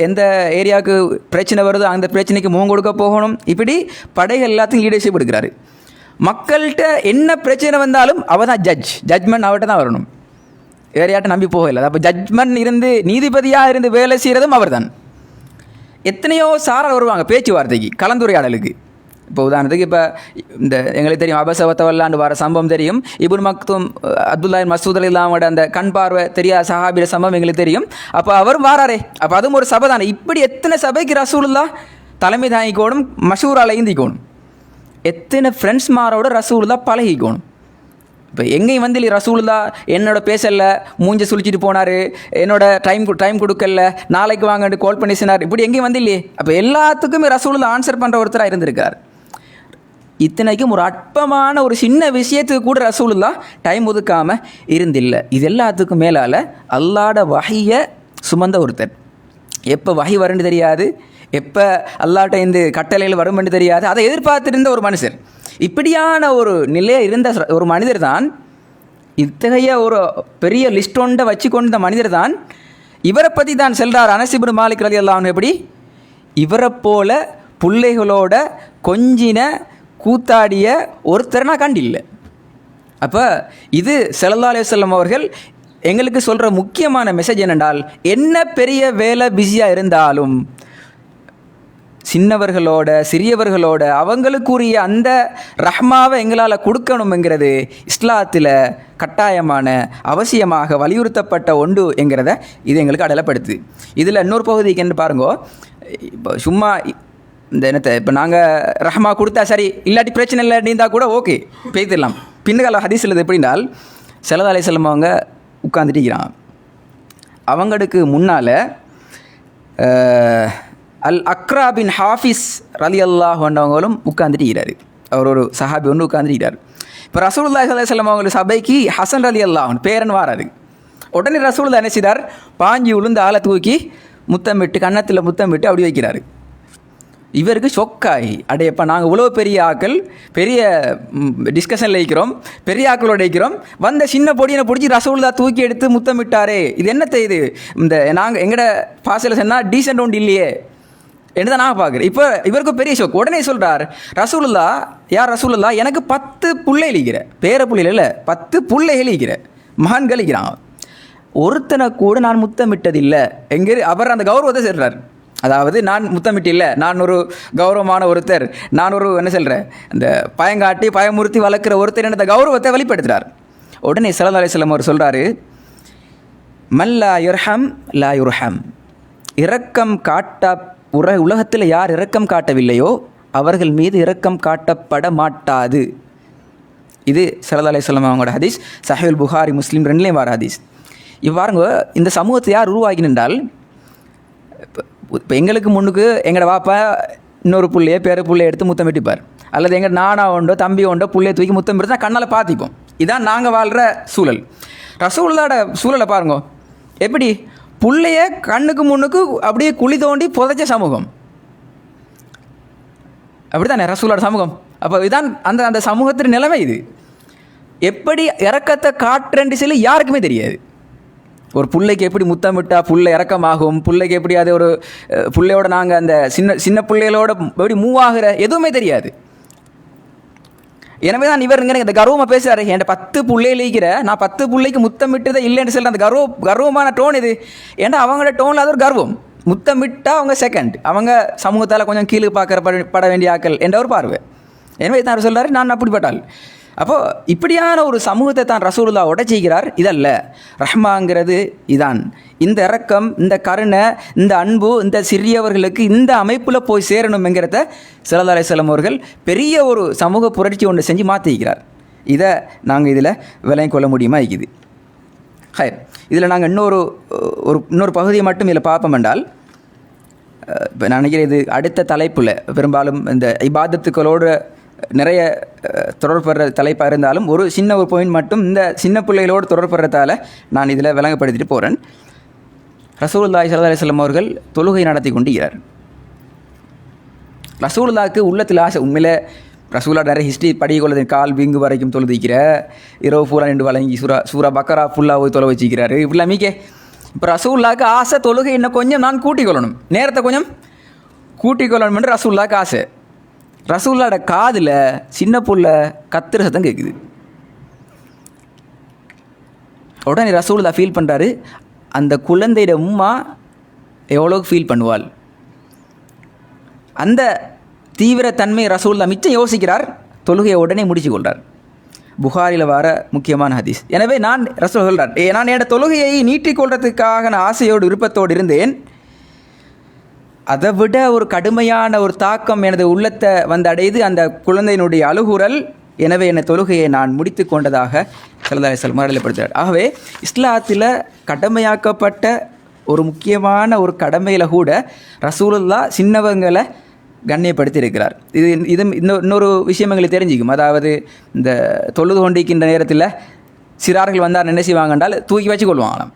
எந்த ஏரியாவுக்கு பிரச்சனை வருதோ அந்த பிரச்சனைக்கு முகம் கொடுக்க போகணும். இப்படி படைகள் எல்லாத்தையும் லீடர்ஷிப் எடுக்கிறாரு. மக்கள்கிட்ட என்ன பிரச்சனை வந்தாலும் அவள் தான் ஜட்ஜ்மெண்ட் அவட்ட தான் வரணும், வேறு யார்ட்ட நம்பி போகலை. அப்போ ஜட்ஜ்மெண்ட் இருந்து நீதிபதியாக இருந்து வேலை செய்கிறதும் அவர் தான். எத்தனையோ சாரார் வருவாங்க பேச்சுவார்த்தைக்கு, கலந்துரையாடலுக்கு. இப்போ உதாரணத்துக்கு இப்போ இந்த எங்களுக்கு தெரியும் அபசவத்தவல்லாண்டு வர சம்பவம் தெரியும். இப்னு மக்தூம் அப்துல்லா மசூத் ரலியல்லாஹு அந்த கண் பார்வை தெரியாத சஹாபிய சம்பவம் எங்களுக்கு தெரியும். அப்போ அவரும் வாராரே, அப்போ அதுவும் ஒரு சபை தானே. இப்படி எத்தனை சபைக்கு ரசூலுல்லாஹ் தலைமை தாங்கிக்கணும், மஷூரால இந்திக்கணும். எத்தனை ஃப்ரெண்ட்ஸ்மாரோட ரசூலுல்லாஹ் பழகிக்கணும். இப்போ எங்கேயும் வந்து ரசூலுல்லாஹ் என்னோட பேசல, மூஞ்ச சுழிச்சிட்டு போனார், என்னோட டைம் கொடுக்கல, நாளைக்கு வாங்கன்னு கால் பண்ணி சொன்னார், இப்படி எங்கேயும் வந்து இல்லையே. அப்போ எல்லாத்துக்குமே ரசூலுல்லாஹ் ஆன்சர் பண்ணுற ஒருத்தராக இருந்திருக்கார். இத்தனைக்கும் ஒரு அற்பமான ஒரு சின்ன விஷயத்துக்கு கூட ரசூலுல்லாஹ் டைம் ஒதுக்காமல் இருந்தில்லை. இது எல்லாத்துக்கும் மேலால் அல்லாஹ்வோட வஹியை சுமந்த ஒருத்தர். எப்போ வஹி வரும்னு தெரியாது, எப்போ அல்லாஹ்ட்ட இந்த கட்டளைகள் வரும்னு தெரியாது, அதை எதிர்பார்த்திருந்த ஒரு மனுஷர். இப்படியான ஒரு நிலையை இருந்த ஒரு மனிதர் தான், இத்தகைய ஒரு பெரிய லிஸ்ட் ஒன்றை வச்சு கொண்ட மனிதர் தான் இவரை பற்றி தான் செல்றார். அனஸ் இப்னு மாலிக் ரலியல்லாஹு அன்ஹு எப்படி இவரை போல பிள்ளைகளோட கொஞ்சின கூத்தாடிய ஒருத்தர் நான் கண்டில்லை. அப்போ இது ஸல்லல்லாஹு அலைஹி வஸல்லம் அவர்கள் எங்களுக்கு சொல்கிற முக்கியமான மெசேஜ் என்னென்றால், என்ன பெரிய வேலை பிஸியாக இருந்தாலும் சின்னவர்களோட சிறியவர்களோட அவங்களுக்குரிய அந்த ரஹ்மாவை எங்களால் கொடுக்கணுங்கிறது இஸ்லாத்தில் கட்டாயமான அவசியமாக வலியுறுத்தப்பட்ட ஒன்று என்கிறத இது எங்களுக்கு அடையாளப்படுத்துது. இதில் இன்னொரு பகுதிக்கு என்ன பாருங்கோ, இப்போ சும்மா இந்த என்னத்தை இப்போ நாங்கள் ரஹ்மா கொடுத்தா சரி, இல்லாட்டி பிரச்சனை இல்லை இருந்தால் கூட ஓகே பேசிடலாம். பின்னுகால ஹதீஸில் எப்படின்னால், ஸல்லல்லாஹு அலைஹி வஸல்லம் அவங்க உட்காந்துட்டிருக்கிறான், அவங்களுக்கு முன்னால் அல் அக்ரா பின் ஹாஃபிஸ் ரலியல்லாஹு அன்ஹுவங்களும் உட்காந்துட்டிருக்கிறாரு. அவர் ஒரு சஹாபி ஒன்று உட்காந்துட்டிருக்கிறார். இப்போ ரசூலுல்லாஹி ஸல்லல்லாஹு அலைஹி வஸல்லம் அவங்களுக்கு சபைக்கு ஹசன் ரலியல்லாஹு அன்ஹு பேரன் வாராரு. உடனே ரசூலுல்லாஹ் என்ன செய்தார், பாஞ்சி உளுந்து ஆளை தூக்கி முத்தம் விட்டு கன்னத்தில் முத்தம் விட்டு அப்படி வைக்கிறாரு. இவருக்கு ஷொக்காகி அடையப்பா நாங்கள் இவ்வளோ பெரிய ஆக்கள் பெரிய டிஸ்கஷனில் இருக்கிறோம், பெரிய ஆக்களோட இருக்கிறோம், வந்த சின்ன பொடியனை பிடிச்சி ரசூலுல்லாஹ் தூக்கி எடுத்து முத்தமிட்டாரே, இது என்னத்தை இது, இந்த நாங்கள் எங்கட பாசையில் சொன்னால் டீசென்ட் ஒன்று இல்லையே என்று தான் நான் பார்க்குறேன். இப்போ இவருக்கு பெரிய ஷோக். உடனே சொல்கிறார் ரசூலுல்லாஹ், யார் ரசூலுல்லாஹ், எனக்கு 10 புள்ளை இழிக்கிற, பேர புள்ளையில் இல்லை 10 புள்ளை இழிக்கிற மகான் கழிக்கிறான், ஒருத்தனை கூட நான் முத்தமிட்டதில்லை எங்கே அவர் அந்த கௌரவத்தை சொல்கிறார். அதாவது நான் முத்தமிட்டில்லை, நான் ஒரு கௌரவமான ஒருத்தர், நான் ஒரு என்ன சொல்கிறேன் இந்த பயங்காட்டி பயமுறுத்தி வளர்க்குற ஒருத்தர் என்ற கௌரவத்தை வெளிப்படுத்துகிறார். உடனே ஸல்லல்லாஹு அலைஹி வஸல்லம் அவர் சொல்கிறாரு, மல்லா யுர்ஹம் லா யுர்ஹம், இரக்கம் காட்ட உலகத்தில் யார் இரக்கம் காட்டவில்லையோ அவர்கள் மீது இரக்கம் காட்டப்பட மாட்டாது. இது ஸல்லல்லாஹு அலைஹி வஸல்லம் அவங்களோட ஹதீஸ். சஹீஹுல் புகாரி முஸ்லீம் ரெண்டுலேயும் வர ஹதீஸ். இவ்வாறுங்க இந்த சமூகத்தை யார் உருவாக்கினால், இப்போ எங்களுக்கு முன்னுக்கு எங்களோட வாப்பா இன்னொரு புள்ளையை பேர புள்ளையை எடுத்து முத்தமிட்டிப்பார், அல்லது எங்கள் நானா உண்டோ தம்பி உண்டோ புள்ளையை தூக்கி முத்தமிட்டு தான் கண்ணால் பார்த்திப்போம். இதான் நாங்கள் வாழ்கிற சூழல். ரசூலுல்லாஹ்வோட சூழலை பாருங்க, எப்படி புள்ளைய கண்ணுக்கு முன்னுக்கு அப்படியே குழி தோண்டி புதைச்ச சமூகம், அப்படி தானே ரசூலோட சமூகம். அப்போ இதான் அந்த அந்த சமூகத்தின் நிலைமை. இது எப்படி இறக்கத்தை காட்டுறேன்னு சொல்லி யாருக்குமே தெரியாது. ஒரு பிள்ளைக்கு எப்படி முத்தமிட்டா புள்ளை இறக்கமாகும், பிள்ளைக்கு எப்படி அது ஒரு பிள்ளையோட நாங்கள் அந்த சின்ன பிள்ளைகளோட எப்படி மூவ் ஆகிற எதுவுமே தெரியாது. எனவே தான் இவர் இங்கே இந்த கர்வமாக பேசுகிறாரு, என்கிட்ட 10 புள்ளையில் இருக்கிற நான் 10 புள்ளைக்கு முத்தமிட்டதே இல்லைன்னு சொல்லி அந்த கர்வமான டோன் இது. ஏன்னா அவங்களோட டோனில் அது ஒரு கர்வம். முத்தமிட்டா அவங்க செகண்ட், அவங்க சமூகத்தால் கொஞ்சம் கீழே பட வேண்டிய ஆக்கள் என்ற ஒரு பார்வை. எனவே தான் சொல்கிறாரு, நான் அப்படிப்பட்டால். அப்போது இப்படியான ஒரு சமூகத்தை தான் ரசூலுல்லாஹ் உடைச்சிக்கிறார். இதல்ல ரஹ்மாங்கிறது இதான். இந்த இரக்கம், இந்த கருணை, இந்த அன்பு இந்த சிறியவர்களுக்கு இந்த அமைப்பில் போய் சேரணுங்கிறத ஸல்லல்லாஹு அலைஹி வஸல்லம் அவர்கள் பெரிய ஒரு சமூக புரட்சி ஒன்று செஞ்சு மாற்றிக்கிறார். இதை நாங்கள் இதில் விளங்கிக் கொள்ள முடியுமா இருக்குது. இதில் நாங்கள் இன்னொரு பகுதியை மட்டும் இதில் பார்ப்போம் என்றால், இப்போ நான் நினைக்கிறேன் இது அடுத்த தலைப்பில் பெரும்பாலும் இந்த இபாதத்துக்களோடு நிறைய தொடர்படுற தலைப்பாக இருந்தாலும் ஒரு பாயிண்ட் மட்டும் இந்த சின்ன பிள்ளைகளோடு தொடர்படுறதால நான் இதில் விளங்கப்படுத்திட்டு போகிறேன். ரசூலுல்லாஹி ஸல்லல்லாஹு அலைஹி வஸல்லம் அவர்கள் தொழுகை நடத்தி கொண்டிருக்கிறார். ரசூலுல்லாஹ்க்கு உள்ளத்தில் ஆசை. உண்மையில் ரசூலா நிறைய ஹிஸ்ட்ரி படிக்கொள்ளது, கால் வீங்கு வரைக்கும் தொழுதிக்கிற, இரவு பூரா நின்று வழங்கி சூரா பக்கரா ஃபுல்லாக போய் தொலை வச்சுக்கிறாரு. இப்படிலாம் மீக்கே இப்போ ரசூலுல்லாஹ்க்கு ஆசை தொழுகை இன்னும் கொஞ்சம் நான் கூட்டிக்கொள்ளணும், நேரத்தை கொஞ்சம் கூட்டிக்கொள்ளணும் என்று ரசூலுல்லாஹ்க்கு ஆசை. ரசூலுல்லாஹ்வோட காதில் சின்ன புள்ள கத்துற சத்தம் கேட்குது. உடனே ரசூலுல்லாஹ் ஃபீல் பண்ணுறாரு, அந்த குழந்தையோட உம்மா எவ்வளோக்கு ஃபீல் பண்ணுவாள். அந்த தீவிரத்தன்மை ரசூலுல்லாஹ் மிச்சம் யோசிக்கிறார். தொழுகையை உடனே முடிச்சு கொள்கிறார். புகாரில் வர முக்கியமான ஹதீஸ். எனவே நான் ரசூல் சொல்கிறார், நான் என்னோட தொழுகையை நீட்டிக்கொள்றதுக்காக நான் ஆசையோடு விருப்பத்தோடு இருந்தேன். அதை விட ஒரு கடுமையான ஒரு தாக்கம் எனது உள்ளத்தை அடையுது அந்த குழந்தையினுடைய அழுகுரல். எனவே என்னை தொழுகையை நான் முடித்து கொண்டதாக ஸல்லல்லாஹு அலைஹி வஸல்லம் அருளப்படுத்துகிறார். ஆகவே இஸ்லாத்தில் கடமையாக்கப்பட்ட ஒரு முக்கியமான ஒரு கடமையில் கூட ரசூலுல்லாஹ் சின்னவங்களை கண்ணியப்படுத்தி இருக்கிறார். இது இன்னொரு விஷயம் எங்களுக்கு தெரிஞ்சிக்கும். அதாவது இந்த தொழுது கொண்டிருக்கின்ற நேரத்தில் சிறார்கள் வந்தால் என்ன செய்வாங்கன்றால் தூக்கி வச்சு கொள்வாங்களாம்.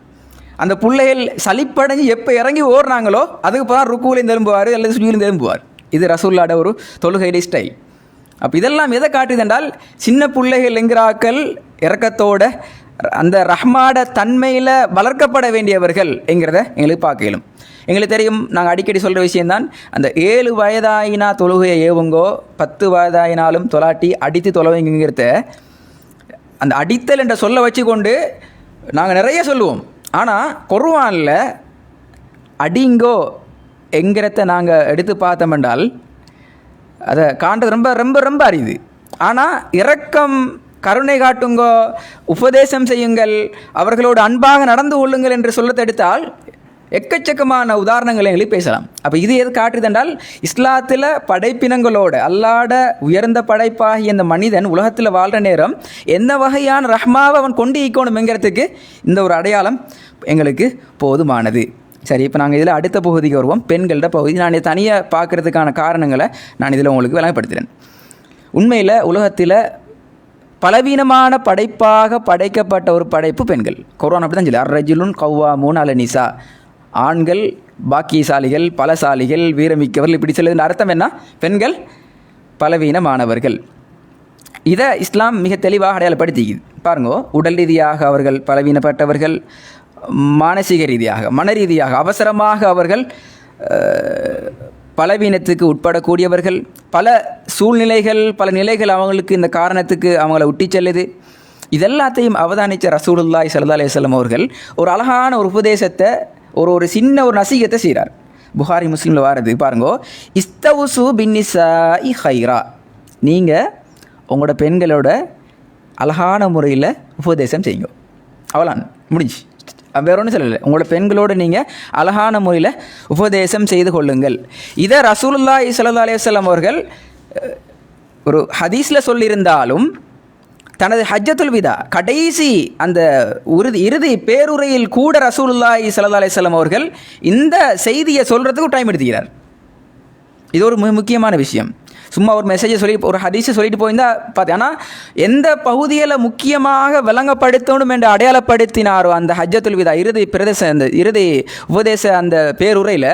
அந்த பிள்ளைகள் சலிப்படைஞ்சு எப்போ இறங்கி ஓடுறாங்களோ அதுக்கு தான் ருக்குவிலையும் திரும்புவார் அல்லது சுஜூலையும் திரும்புவார். இது ரசூலுல்லாஹ்வோட ஒரு தொழுகையிலே ஸ்டைல். அப்போ இதெல்லாம் எதை காட்டுது என்றால், சின்ன பிள்ளைகள் என்கிறாக்கள் இறக்கத்தோட அந்த ரஹ்மாட தன்மையில் வளர்க்கப்பட வேண்டியவர்கள் என்கிறத எங்களுக்கு பார்க்க இயலும். எங்களுக்கு தெரியும், நாங்கள் அடிக்கடி சொல்கிற விஷயந்தான், அந்த 7 வயதாயினா தொழுகையை ஏவுங்கோ, 10 வயதாயினாலும் தொலாட்டி அடித்து தொலைவைங்கிறத அந்த அடித்தல் என்ற சொல்ல வச்சு கொண்டு நாங்கள் நிறைய சொல்லுவோம். ஆனால் குர்ஆனில் அடிங்கோ என்கிறத நாங்கள் எடுத்து பார்த்தோம் என்றால் அதை காண்றது ரொம்ப ரொம்ப ரொம்ப அரிது. ஆனால் இரக்கம், கருணை காட்டுங்கோ, உபதேசம் செய்யுங்கள், அவர்களோடு அன்பாக நடந்து கொள்ளுங்கள் என்று சொல்லத்தை எடுத்தால் எக்கச்சக்கமான உதாரணங்களை எங்களுக்கு பேசலாம். அப்போ இது எது காட்டுது என்றால், இஸ்லாத்தில் படைப்பினங்களோடு அல்லாட உயர்ந்த படைப்பாகி இந்த மனிதன் உலகத்தில் வாழ்கிற நேரம் எந்த வகையான ரஹ்மாவை அவன் கொண்டு ஈக்கணும்ங்கிறதுக்கு இந்த ஒரு அடையாளம் எங்களுக்கு போதுமானது. சரி, இப்போ நாங்கள் இதில் அடுத்த பகுதிக்கு வருவோம், பெண்களோட பகுதி. நான் தனியாக பார்க்குறதுக்கான காரணங்களை நான் இதில் உங்களுக்கு விளங்கப்படுத்துகிறேன். உண்மையில் உலகத்தில் பலவீனமான படைப்பாக படைக்கப்பட்ட ஒரு படைப்பு பெண்கள். குர்ஆன் அப்படி தான் சொல்லி, அர்ரஜுலுன் கவ்வாமூன் அல நிசா, ஆண்கள் பாக்கியசாலிகள், பலசாலிகள், வீரமிக்கவர்கள், இப்படி சொல்லுகின்ற அர்த்தம் என்ன? பெண்கள் பலவீனமானவர்கள். இதை இஸ்லாம் மிக தெளிவாக அடையாளப்படுத்திக்குது. பாருங்க, உடல் ரீதியாக அவர்கள் பலவீனப்பட்டவர்கள், மானசீக ரீதியாக, மன ரீதியாக அவசரமாக அவர்கள் பலவீனத்துக்கு உட்படக்கூடியவர்கள். பல சூழ்நிலைகள், பல நிலைகள் அவங்களுக்கு இந்த காரணத்துக்கு அவங்கள விட்டு செல்லுது. இதெல்லாத்தையும் அவதானித்த ரசூலுல்லாஹி ஸல்லல்லாஹு அலைஹி வஸல்லம் அவர்கள் ஒரு அழகான ஒரு உபதேசத்தை, ஒரு சின்ன ஒரு நசீகத்தை செய்கிறார். புகாரி முஸ்லீமில் வாரது பாருங்கோ, இஸ்தவுசு பின்னிசாஇ ஹைரா, நீங்கள் உங்களோட பெண்களோட அழகான முறையில் உபதேசம் செய்யுங்க. அவ்வளோதான், முடிஞ்சு. வேற ஒன்றும் சொல்லலை. உங்களோட பெண்களோடு நீங்கள் அழகான முறையில் உபதேசம் செய்து கொள்ளுங்கள். இதை ரசூலுல்லாஹி ஸல்லல்லாஹு அலைஹி வஸல்லம் அவர்கள் ஒரு ஹதீஸில் சொல்லியிருந்தாலும் தனது ஹஜ்ஜத்துல் விதா கடைசி அந்த இறுதி பேருரையில் கூட ரசூலுல்லாஹி ஸல்லல்லாஹு அலைஹி வஸல்லம் அவர்கள் இந்த செய்தியை சொல்கிறதுக்கு டைம் எடுத்துக்கிறார். இது ஒரு முக்கியமான விஷயம். சும்மா ஒரு மெசேஜை சொல்லி, ஒரு ஹதீஸை சொல்லிட்டு போயிருந்தா பார்த்தீங்கன்னா, எந்த பகுதியில் முக்கியமாக விளங்கப்படுத்தணும் என்று அடையாளப்படுத்தினாரோ அந்த ஹஜ்ஜத்துல் விதா இறுதி உபதேச அந்த பேருரையில்,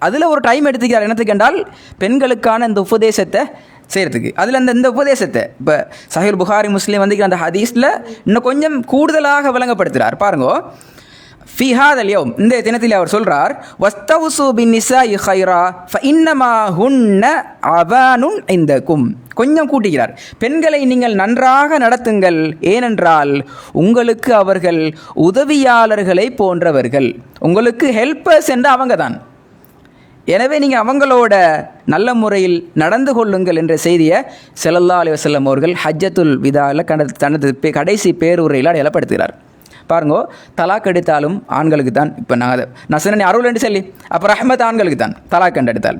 அதில் ஒரு டைம் எடுத்துக்கிறார். என்னத்துக்கு என்றால், பெண்களுக்கான இந்த உபதேசத்தை செய்கிறதுக்கு. அதில் இந்த உபதேசத்தை இப்போ சஹீஹ் புகாரி முஸ்லீம் வந்து அந்த ஹதீஸில் இன்னும் கொஞ்சம் கூடுதலாக விளங்கப்படுத்துகிறார். பாருங்கோ, ஃபி ஹாதல் யௌம், இந்த தினத்தில் அவர் சொல்றார், வஸ்தவுசு பின்னிசாஇ ஹைரா ஃபஇன்னமா ஹுன்ன அவானுன் இந்தகும். கொஞ்சம் கூட்டுகிறார், பெண்களை நீங்கள் நன்றாக நடத்துங்கள், ஏனென்றால் உங்களுக்கு அவர்கள் உதவியாளர்களை போன்றவர்கள், உங்களுக்கு ஹெல்ப்பர்ஸ் என்ற அவங்க தான். எனவே நீங்கள் அவங்களோட நல்ல முறையில் நடந்து கொள்ளுங்கள் என்ற செய்தியை ஸல்லல்லாஹு அலைஹி வஸல்லம் அவர்கள் ஹஜ்ஜத்துல் விதாவில் தனது கடைசி பேருரையில் அடையாளப்படுத்துகிறார். பாருங்கோ, தலாக் எடுத்தாலும் ஆண்களுக்கு தான். இப்போ நான் சொன்ன அருள் என்று சொல்லி, அப்போ ரஹ்மத் ஆண்களுக்கு தான். தலாக் என்று எடுத்தால்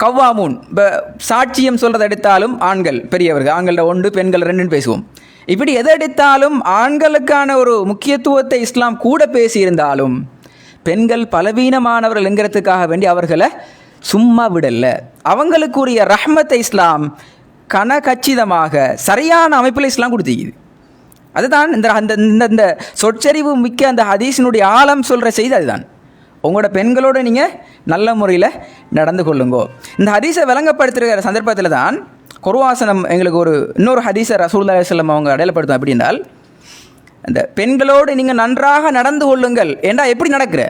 கவ்வாமூன், இப்போ சாட்சியம் சொல்கிறத எடுத்தாலும் ஆண்கள் பெரியவர்கள், ஆண்கள ஒன்று பெண்கள் ரெண்டுன்னு பேசுவோம். இப்படி எதை எடுத்தாலும் ஆண்களுக்கான ஒரு முக்கியத்துவத்தை இஸ்லாம் கூட பேசியிருந்தாலும் பெண்கள் பலவீனமானவர்கள் என்கிறதுக்காக வேண்டி அவர்களை சும்மா விடலை. அவங்களுக்குரிய ரஹ்மத்தை இஸ்லாம் கச்சிதமாக சரியான அமைப்பில் இஸ்லாம் கொடுத்திக்குது. அதுதான் இந்த சொற்சரிவு மிக்க அந்த ஹதீஸினுடைய ஆழம் சொல்கிற செய்தி அதுதான். உங்களோட பெண்களோடு நீங்கள் நல்ல முறையில் நடந்து கொள்ளுங்கோ. இந்த ஹதீஸை விளங்கப்படுத்துகிற சந்தர்ப்பத்தில் தான் குர்ஆன் எங்களுக்கு இன்னொரு ஹதீஸை ரசூலுல்லாஹி ஸல்லல்லாஹு அலைஹி வஸல்லம் அவங்க அடையாளப்படுத்தும். அப்படின்னால், அந்த பெண்களோடு நீங்கள் நன்றாக நடந்து கொள்ளுங்கள் ஏண்டா எப்படி நடக்கிற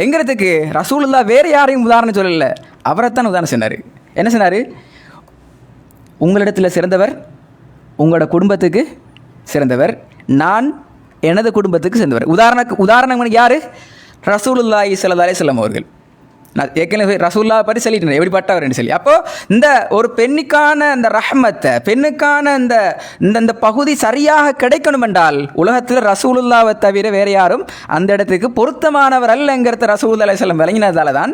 எங்கிறதுக்கு ரசூலுல்லாஹ் வேறு யாரையும் உதாரணம் சொல்லலை, அவரைத்தான் உதாரணம் சொன்னார். என்ன சொன்னார்? உங்களிடத்தில் சிறந்தவர் உங்களோட குடும்பத்துக்கு சிறந்தவர், நான் எனது குடும்பத்துக்கு சிறந்தவர். உதாரணம் யார்? ரசூலுல்லாஹி ஸல்லல்லாஹு அலைஹி வஸல்லம் அவர்கள். நான் ஏற்கனவே ரசூலுல்லாஹ் பற்றி சொல்லிட்டேன் எப்படிப்பட்டவர்னு சொல்லி. அப்போது இந்த ஒரு பெண்ணுக்கான அந்த ரஹ்மத்தை, பெண்ணுக்கான இந்த பகுதி சரியாக கிடைக்கணும் என்றால் உலகத்தில் ரசூலுல்லாவை தவிர வேறு யாரும் அந்த இடத்துக்கு பொருத்தமானவர் அல்லங்கிறத ரசூலுல்லாஹி அலைஹி வஸல்லம் விளங்கினதால தான்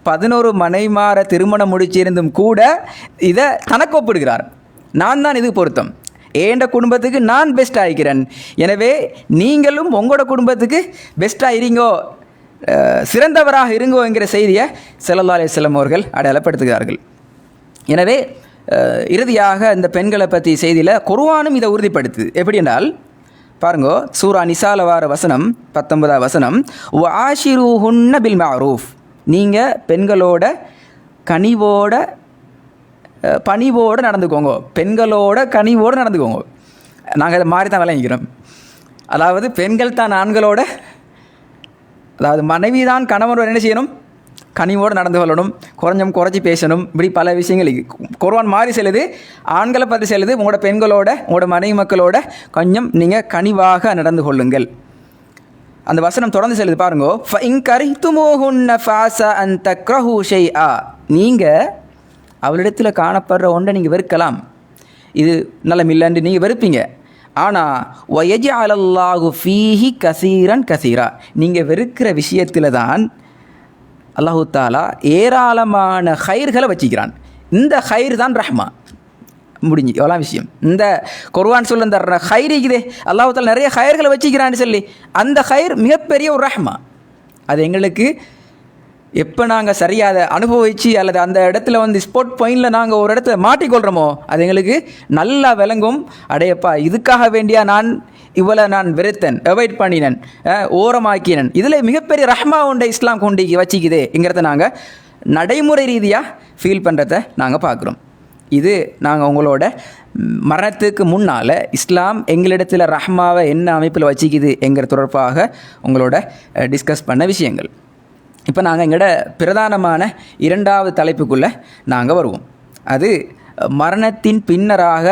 11 மனைவிமார திருமணம் முடிச்சிருந்தும் கூட இதை தனக்கு ஒப்பிடுகிறார். நான் தான் இது பொருத்தம், ஏண்ட குடும்பத்துக்கு நான் பெஸ்ட் ஆகிக்கிறேன், எனவே நீங்களும் உங்களோட குடும்பத்துக்கு பெஸ்ட்டாக இருங்கோ, சிறந்தவராக இருங்கோ என்கிற செய்தியை ஸல்லல்லாஹு அலைஹி வஸல்லம் அவர்கள் அடையாளப்படுத்துகிறார்கள். எனவே இறுதியாக இந்த பெண்களை பற்றி செய்தியில் குர்ஆனும் இதை உறுதிப்படுத்துது. எப்படி என்றால் பாருங்கோ, சூரா நிசால வார வசனம் 19ஆம் வசனம், வஆஷிருஹுன்ன பில் மஅரூஃப், நீங்கள் பெண்களோட பணிவோடு நடந்துக்கோங்க, பெண்களோட கனிவோடு நடந்துக்கோங்க. நாங்கள் அதை மாதிரி தான் விளங்கிக்கிறோம். அதாவது பெண்கள் தான் ஆண்களோட, அதாவது மனைவி தான் கணவனோட என்ன செய்யணும்? கனிவோடு நடந்து கொள்ளணும், குறைச்சி பேசணும். இப்படி பல விஷயங்கள் குர்ஆன் மாறி செல்லுது, ஆண்களை பற்றி செல்லுது. உங்களோட பெண்களோட, உங்களோட மனைவி மக்களோட கொஞ்சம் நீங்கள் கனிவாக நடந்து கொள்ளுங்கள். அந்த வசனம் தொடர்ந்து செல்லுது பாருங்கோ, ஃபஇன் கரிஹ்துமூஹுன்ன ஃபஅஸா அன் தக்ரஹூ ஷைஆ, நீங்கள் அவளிடத்தில் காணப்படுற ஒன்றை நீங்கள் வெறுக்கலாம், இது நல்லமில்லைன்னு நீங்கள் வெறுப்பீங்க. ஆனால் வயஜஅலல்லாஹு ஃபீஹி கஸீரன் கஸீரா, நீங்கள் வெறுக்கிற விஷயத்தில் தான் அல்லாஹு தாலா ஏராளமான ஹைர்களை வச்சிக்கிறான். இந்த ஹைர் தான் ரஹ்மா. முடிஞ்சு எவ்வளோ விஷயம். இந்த குர்ஆன் சொல்ல இந்த ஹைர் இருக்குதே, அல்லாஹு தாலா நிறைய ஹைர்களை வச்சிக்கிறான்னு சொல்லி, அந்த ஹைர் மிகப்பெரிய ஒரு ரஹ்மா. அது எங்களுக்கு எப்போ நாங்கள் சரியாக அனுபவித்து அல்லது அந்த இடத்துல வந்து ஸ்பாட் பாயிண்டில் நாங்கள் ஒரு இடத்துல மாட்டிக்கொள்கிறோமோ அது எங்களுக்கு நல்லா விளங்கும். அடையப்பா, இதுக்காக வேண்டியா நான் இவ்வளோ நான் வெறுத்தன், அவாய்ட் பண்ணினேன், ஓரமாக்கினேன், இதில் மிகப்பெரிய ரஹ்மா உண்டை இஸ்லாம் கொண்டு வச்சிக்குதே என்கிறத நாங்கள் நடைமுறை ரீதியாக ஃபீல் பண்ணுறத நாங்கள் பார்க்குறோம். இது நாங்கள் உங்களோட மரணத்துக்கு முன்னால் இஸ்லாம் எங்களிடத்தில் ரஹ்மாவை என்ன அமைப்பில் வச்சிக்குது என்கிற தொடர்பாக உங்களோட டிஸ்கஸ் பண்ண விஷயங்கள். இப்போ நாங்கள் எங்களோட பிரதானமான 2வது தலைப்புக்குள்ளே நாங்கள் வருவோம். அது மரணத்தின் பின்னராக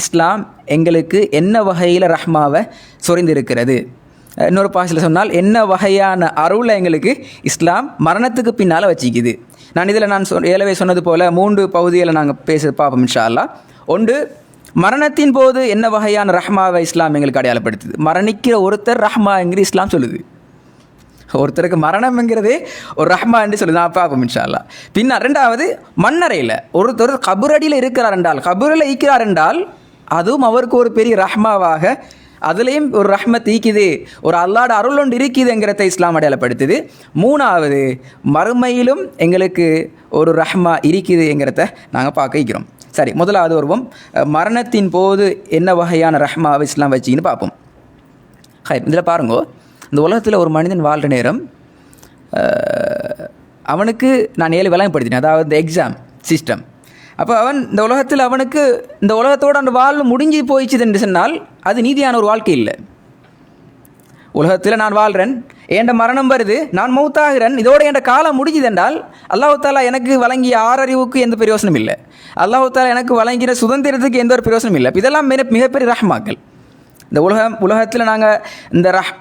இஸ்லாம் எங்களுக்கு என்ன வகையில் ரஹ்மாவை சொரிந்திருக்கிறது, இன்னொரு பாஷையில் சொன்னால் என்ன வகையான அருளை எங்களுக்கு இஸ்லாம் மரணத்துக்கு பின்னால் வச்சிக்குது. நான் இதில் ஏலவே சொன்னது போல் 3 பகுதியில் நாங்கள் பேச பார்ப்போம் இன்ஷா அல்லாஹ். ஒன்று, மரணத்தின் போது என்ன வகையான ரஹ்மாவை இஸ்லாம் எங்களுக்கு அடையாளப்படுத்துது. மரணிக்கிற ஒருத்தர் ரஹ்மாங்கிற இஸ்லாம் சொல்லுது. ஒருத்தருக்கு மரணம்ங்கிறதே ஒரு ரஹ்மா என்று சொல்லுது. நான் பார்ப்போம் இன்ஷா அல்லாஹ். பின்னர் 2வது, மண்ணறையில் ஒருத்தர் கபுரடியில் இருக்கிறார் என்றால், கபூரில் ஈக்கிறார் என்றால் அதுவும் அவருக்கு ஒரு பெரிய ரஹ்மாவாக, அதுலேயும் ஒரு ரஹ்மத் ஈக்குது, ஒரு அல்லாட அருள் ஒன்று இருக்குதுங்கிறத இஸ்லாம் அடையாளப்படுத்துது. 3வது, மறுமையிலும் எங்களுக்கு ஒரு ரஹ்மா இருக்குதுங்கிறத நாங்கள் பார்க்க வைக்கிறோம். சரி, முதலாவது வருவோம். மரணத்தின் போது என்ன வகையான ரஹ்மாவை இஸ்லாம் வச்சின்னு பார்ப்போம். இதில் பாருங்கோ, இந்த உலகத்தில் ஒரு மனிதன் வாழ்கிற நேரம் அவனுக்கு நான் 7 விளங்கப்படுத்தினேன், அதாவது இந்த எக்ஸாம் சிஸ்டம். அப்போ அவன் இந்த உலகத்தில் அவனுக்கு இந்த உலகத்தோடு அந்த வாழ்வு முடிஞ்சு போயிடுச்சு என்று சொன்னால் அது நீதியான ஒரு வாழ்க்கை இல்லை. உலகத்தில் நான் வாழ்கிறேன், என் மரணம் வருது, நான் மௌத்தாகிறேன், இதோட என் காலம் முடிஞ்சுது என்றால் அல்லாஹ் தாலா எனக்கு வழங்கிய ஆறறிவுக்கு எந்த பிரயோசனம் இல்லை, அல்லாஹ் தாலா எனக்கு வழங்கின சுதந்திரத்துக்கு எந்த ஒரு பிரயோசனம் இல்லை. இதெல்லாம் மிகப்பெரிய ரஹ்மாக்கள். இந்த உலகத்தில் நாங்கள்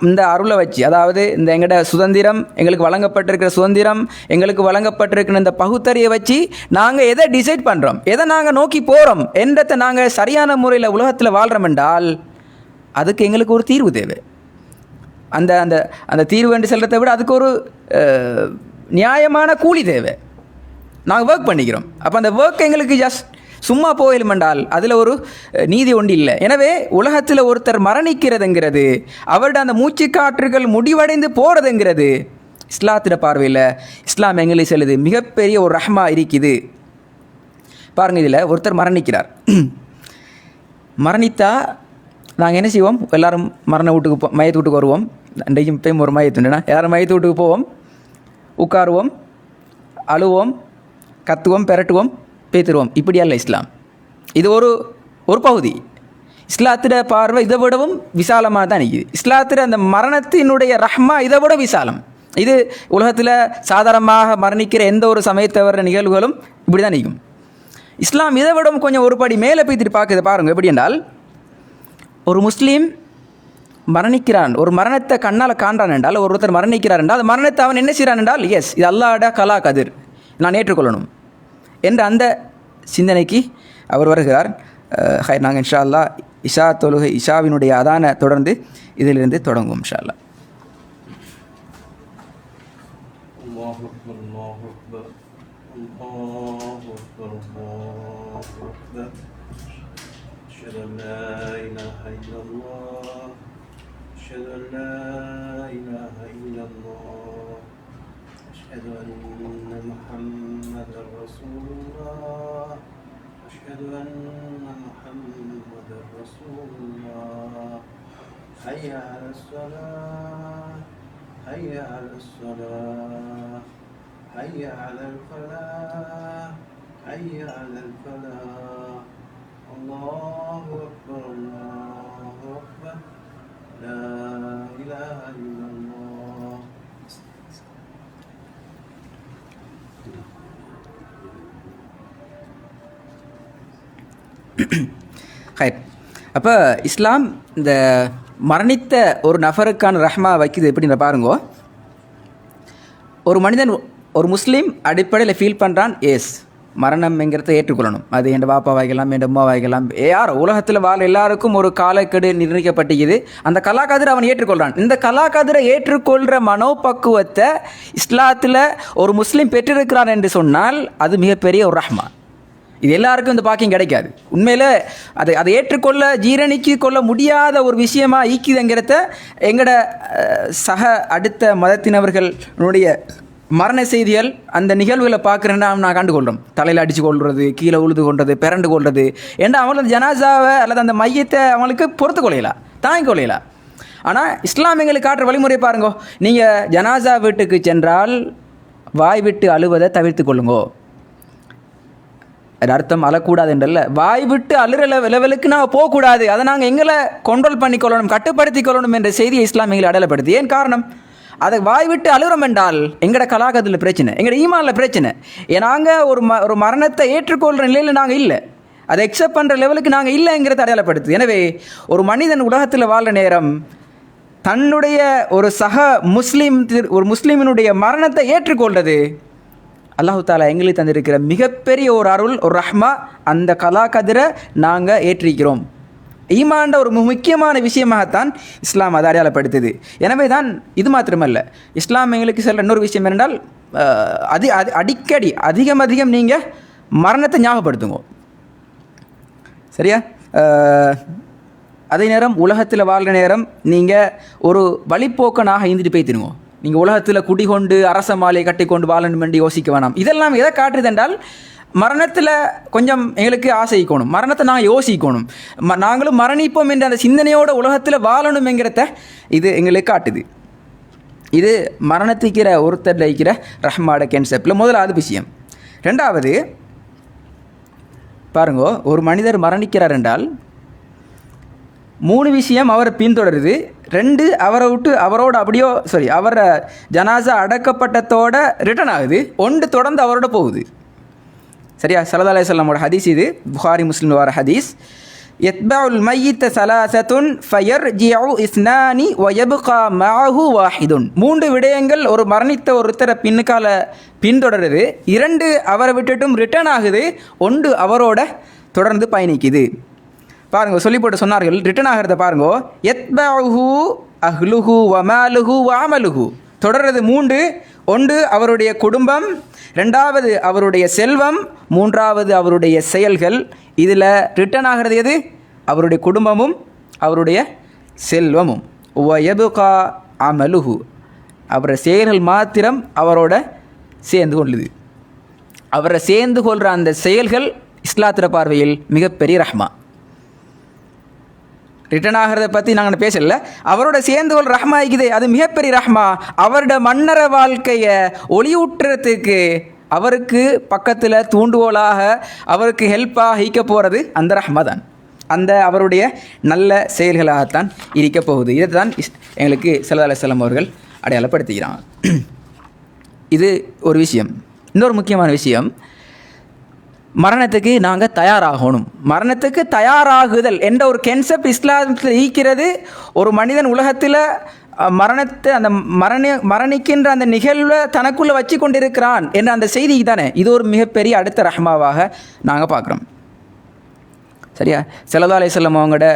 இந்த அருளை வச்சு, அதாவது இந்த எங்களோட சுதந்திரம், எங்களுக்கு வழங்கப்பட்டிருக்கிற சுதந்திரம், எங்களுக்கு வழங்கப்பட்டிருக்கிற இந்த பகுத்தறியை வச்சு நாங்கள் எதை டிசைட் பண்ணுறோம், எதை நாங்கள் நோக்கி போகிறோம் என்றதை நாங்கள் சரியான முறையில் உலகத்தில் வாழ்கிறோம் என்றால் அதுக்கு எங்களுக்கு ஒரு தீர்வு தேவை. அந்த அந்த அந்த தீர்வு என்று சொல்கிறத விட அதுக்கு ஒரு நியாயமான கூலி தேவை. நாங்கள் ஒர்க் பண்ணிக்கிறோம். அப்போ அந்த ஒர்க் எங்களுக்கு ஜஸ்ட் சும்மா போயிலும் என்றால் அதில் ஒரு நீதி ஒன்று இல்லை. எனவே உலகத்தில் ஒருத்தர் மரணிக்கிறதுங்கிறது, அவருடைய அந்த மூச்சு காற்றுகள் முடிவடைந்து போகிறதுங்கிறது இஸ்லாத்திட பார்வையில் இஸ்லாம் எங்களுக்கு செல்லுது மிகப்பெரிய ஒரு ரஹ்மா இருக்குது. பாருங்கள், இதில் ஒருத்தர் மரணிக்கிறார். மரணித்தா நாங்கள் என்ன செய்வோம்? எல்லோரும் மரண வீட்டுக்கு மையத்து வீட்டுக்கு வருவோம். இன்றைக்கும் இப்போயும் ஒரு மையத்துண்டுனா யாரும் மையத்து வீட்டுக்கு போவோம், உட்காருவோம், அழுவோம், கத்துவோம், பெரட்டுவோம், பேத்துருவோம். இப்படி அல்ல இஸ்லாம். இது ஒரு பகுதி. இஸ்லாத்திட பார்வை இதை விடவும் விசாலமாக தான் நிற்கிது. இஸ்லாத்திட அந்த மரணத்தினுடைய ரஹ்மா இதை விட விசாலம். இது உலகத்தில் சாதாரணமாக மரணிக்கிற எந்த ஒரு சமயத்தவர நிகழ்வுகளும் இப்படி தான் நிற்கும். இஸ்லாம் இதை விடவும் கொஞ்சம் ஒரு படி மேலே பேத்திட்டு பார்க்குது. பாருங்கள் எப்படி என்றால், ஒரு முஸ்லீம் மரணிக்கிறான், ஒரு மரணத்தை கண்ணால் காண்றான் என்றால், ஒருத்தர் மரணிக்கிறார் என்றால் அந்த மரணத்தை அவன் என்ன செய்கிறான் என்றால், எஸ் இது அல்லாஹ்ட கலா கதிர், நான் ஏற்றுக்கொள்ளணும் என்ற அந்த சிந்தனைக்கு அவர் வருகிறார். நாங்கள் இன்ஷா அல்லாஹ் இஷாவினுடைய அதான தொடர்ந்து இதிலிருந்து தொடங்குவோம் இன்ஷா அல்லாஹ். أشهد أن محمدا رسول الله أشهد أن محمدا رسول الله حي على الصلاة حي على الصلاة حي على الفلاح حي على الفلاح الله أكبر الله أكبر لا إله إلا الله. அப்போ இஸ்லாம் இந்த மரணித்த ஒரு நபருக்கான ரஹ்மா வைக்குது எப்படின்னு பாருங்கோ. ஒரு மனிதன், ஒரு முஸ்லீம் அடிப்படையில் ஃபீல் பண்ணுறான், எஸ் மரணம்ங்கிறத ஏற்றுக்கொள்ளணும். அது என் பாப்பாவாய்க்கலாம், என் அம்மாவாய்க்கலாம், யார் உலகத்தில் வாழ எல்லாருக்கும் ஒரு காலக்கெடு நிர்ணயிக்கப்பட்டிருக்குது. அந்த கலாக்காதிரை அவன் ஏற்றுக்கொள்கிறான். இந்த கலாக்காதிரை ஏற்றுக்கொள்கிற மனோபக்குவத்தை இஸ்லாத்தில் ஒரு முஸ்லீம் பெற்றிருக்கிறான் என்று சொன்னால் அது மிகப்பெரிய ஒரு ரஹ்மா. இது எல்லாருக்கும் இந்த பாக்கியம் கிடைக்காது. உண்மையில் அதை ஏற்றுக்கொள்ள ஜீரணிக்கு கொள்ள முடியாத ஒரு விஷயமா ஈக்குதுங்கிறத எங்களோட சக அடுத்த மதத்தினவர்களுடைய மரண செய்திகள் அந்த நிகழ்வுகளை பார்க்குறேன்னா நான் கண்டுகொள்கிறோம். தலையில் அடித்து கொள்வது, கீழே உழுது கொள்வது, பிறண்டு கொள்வது, ஏன்னா அவங்களுக்கு ஜனாசாவை அல்லது அந்த மையத்தை அவங்களுக்கு பொறுத்து கொள்ளையலாம், தாங்கிக்கொள்ளலாம். ஆனால் இஸ்லாம் எங்களுக்கு காட்டுற வழிமுறை பாருங்கோ, நீங்கள் ஜனாசா வீட்டுக்கு சென்றால் வாய் விட்டு அழுவதை தவிர்த்து கொள்ளுங்கோ. அது அர்த்தம் அழக்கூடாது என்றல்ல, வாய் விட்டு அழுற லெவலுக்கு நாங்கள் போகக்கூடாது, அதை நாங்கள் எங்களை கண்ட்ரோல் பண்ணிக்கொள்ளணும், கட்டுப்படுத்தி கொள்ளணும் என்ற செய்தியை இஸ்லாம் எங்களை அடையாளப்படுத்தி. ஏன் காரணம்? அதை வாய் விட்டு அழுகிறோம் என்றால் எங்களோட கலாகத்தில் பிரச்சனை, எங்களோட ஈமானில் பிரச்சனை. நாங்கள் ஒரு மரணத்தை ஏற்றுக்கொள்கிற நிலையில் நாங்கள் இல்லை, அதை எக்ஸப்ட் பண்ணுற லெவலுக்கு நாங்கள் இல்லைங்கிறத அடையாளப்படுத்து. எனவே ஒரு மனிதன் உலகத்தில் வாழ்கிற நேரம் தன்னுடைய ஒரு சக முஸ்லீமினுடைய மரணத்தை ஏற்றுக்கொள்வது அல்லாஹு தாலா எங்களுக்கு தந்திருக்கிற மிகப்பெரிய ஒரு அருள், ஒரு ரஹ்மா. அந்த கதிரை நாங்கள் ஏற்றிருக்கிறோம். ஈமான்ட ஒரு முக்கியமான விஷயமாகத்தான் இஸ்லாம் அதை அடையாளப்படுத்துது. எனவே தான் இது மாத்திரமல்ல, இஸ்லாம் எங்களுக்கு சொல்கிற இன்னொரு விஷயம் என்னென்றால், அடிக்கடி அதிகம் நீங்கள் மரணத்தை ஞாபகப்படுத்துங்க. சரியா? அதே நேரம் உலகத்தில் வாழ்கிற நேரம் நீங்கள் ஒரு வழிப்போக்கனாக இருந்துட்டு போய்த்திருங்க. நீங்கள் உலகத்தில் குடிகொண்டு அரச மாலையை கட்டி கொண்டு வாழணும் என்று யோசிக்க வேணாம். இதெல்லாம் எதை காட்டுது என்றால், மரணத்தில் கொஞ்சம் எங்களுக்கு ஆசைக்கணும், மரணத்தை நாங்கள் யோசிக்கணும், நாங்களும் மரணிப்போம் என்ற அந்த சிந்தனையோட உலகத்தில் வாழணும் என்கிறத இது எங்களுக்கு காட்டுது. இது மரணத்துக்கிற ஒருத்தர் இருக்கிற ரஹ்மாட கான்செப்டில் முதலாவது விஷயம். ரெண்டாவது பாருங்கோ, ஒரு மனிதர் மரணிக்கிறார் என்றால் 3 விஷயம் அவரை பின்தொடருது. 2 அவரோட அப்படியோ அவரை ஜனாசா அடக்கப்பட்டதோட ரிட்டர்ன் ஆகுது. 1 தொடர்ந்து அவரோட போகுது. சரியா? ஸல்லல்லாஹு அலைஹி வஸல்லமோட ஹதீஸ் இது, புகாரி முஸ்லிம் வர ஹதீஸ். யத்பஉல் மய்யித்த ஸலாஸத்துன் ஃபயர்ஜிஉ இஸ்னானி வயப்கா மஅஹு வாஹிதுன். 3 விடயங்கள் ஒரு மரணித்த ஒருத்தரை பின்தொடருது. 2 அவரை விட்டுட்டும் ரிட்டர்ன் ஆகுது, 1 அவரோட தொடர்ந்து பயணிக்குது. பாருங்க, சொல்லி போட்டு சொன்னார்கள், ரிட்டர்ன் ஆகிறத பாருங்கோ. யத்பஉஹு அஹ்லுஹு வமாலுஹு வஅமலுஹு. தொடர்றது 3. 1 அவருடைய குடும்பம், 2வது அவருடைய செல்வம், 3வது அவருடைய செயல்கள். இதில் ரிட்டர்ன் ஆகிறது எது? அவருடைய குடும்பமும் அவருடைய செல்வமும். வயபுகா அமலுஹு, அவருடைய செயல்கள் மாத்திரம் அவரோட சேர்ந்து கொள்ளுது. அவரை சேர்ந்து கொள்கிற அந்த செயல்கள் இஸ்லாத்திர பார்வையில் மிகப்பெரிய ரஹ்மா. ரிட்டர்ன் ஆகிறத பற்றி நாங்கள் பேசல, அவரோட சேர்ந்துகொள் ரஹ்மா இருக்குது, அது மிகப்பெரிய ரஹ்மா. அவரோட மன்னர வாழ்க்கையை ஒளியூட்டுறதுக்கு அவருக்கு பக்கத்தில் தூண்டுகோலாக அவருக்கு ஹெல்ப்பாக ஈக்க போகிறது அந்த ரஹ்மா தான், அந்த அவருடைய நல்ல செயல்களாகத்தான் இருக்க போகுது. இதை தான் எங்களுக்கு ஸல்லல்லாஹு அலைஹி வஸல்லம் அவர்கள் அடையாளப்படுத்துகிறாங்க. இது ஒரு விஷயம். இன்னொரு முக்கியமான விஷயம், மரணத்துக்கு நாங்கள் தயாராகணும். மரணத்துக்கு தயாராகுதல் என்ற ஒரு கன்செப்ட் இஸ்லாத்தில் ஈக்கிறது. ஒரு மனிதன் உலகத்தில் மரணத்தை அந்த மரணிக்கின்ற அந்த நிகழ்வை தனக்குள்ளே வச்சு கொண்டிருக்கிறான் என்ற அந்த செய்தி தானே, இது ஒரு மிகப்பெரிய அடுத்த ரஹ்மாவாக நாங்கள் பார்க்குறோம். சரியா? ஸல்லல்லாஹு அலைஹி வஸல்லம் அவங்களோட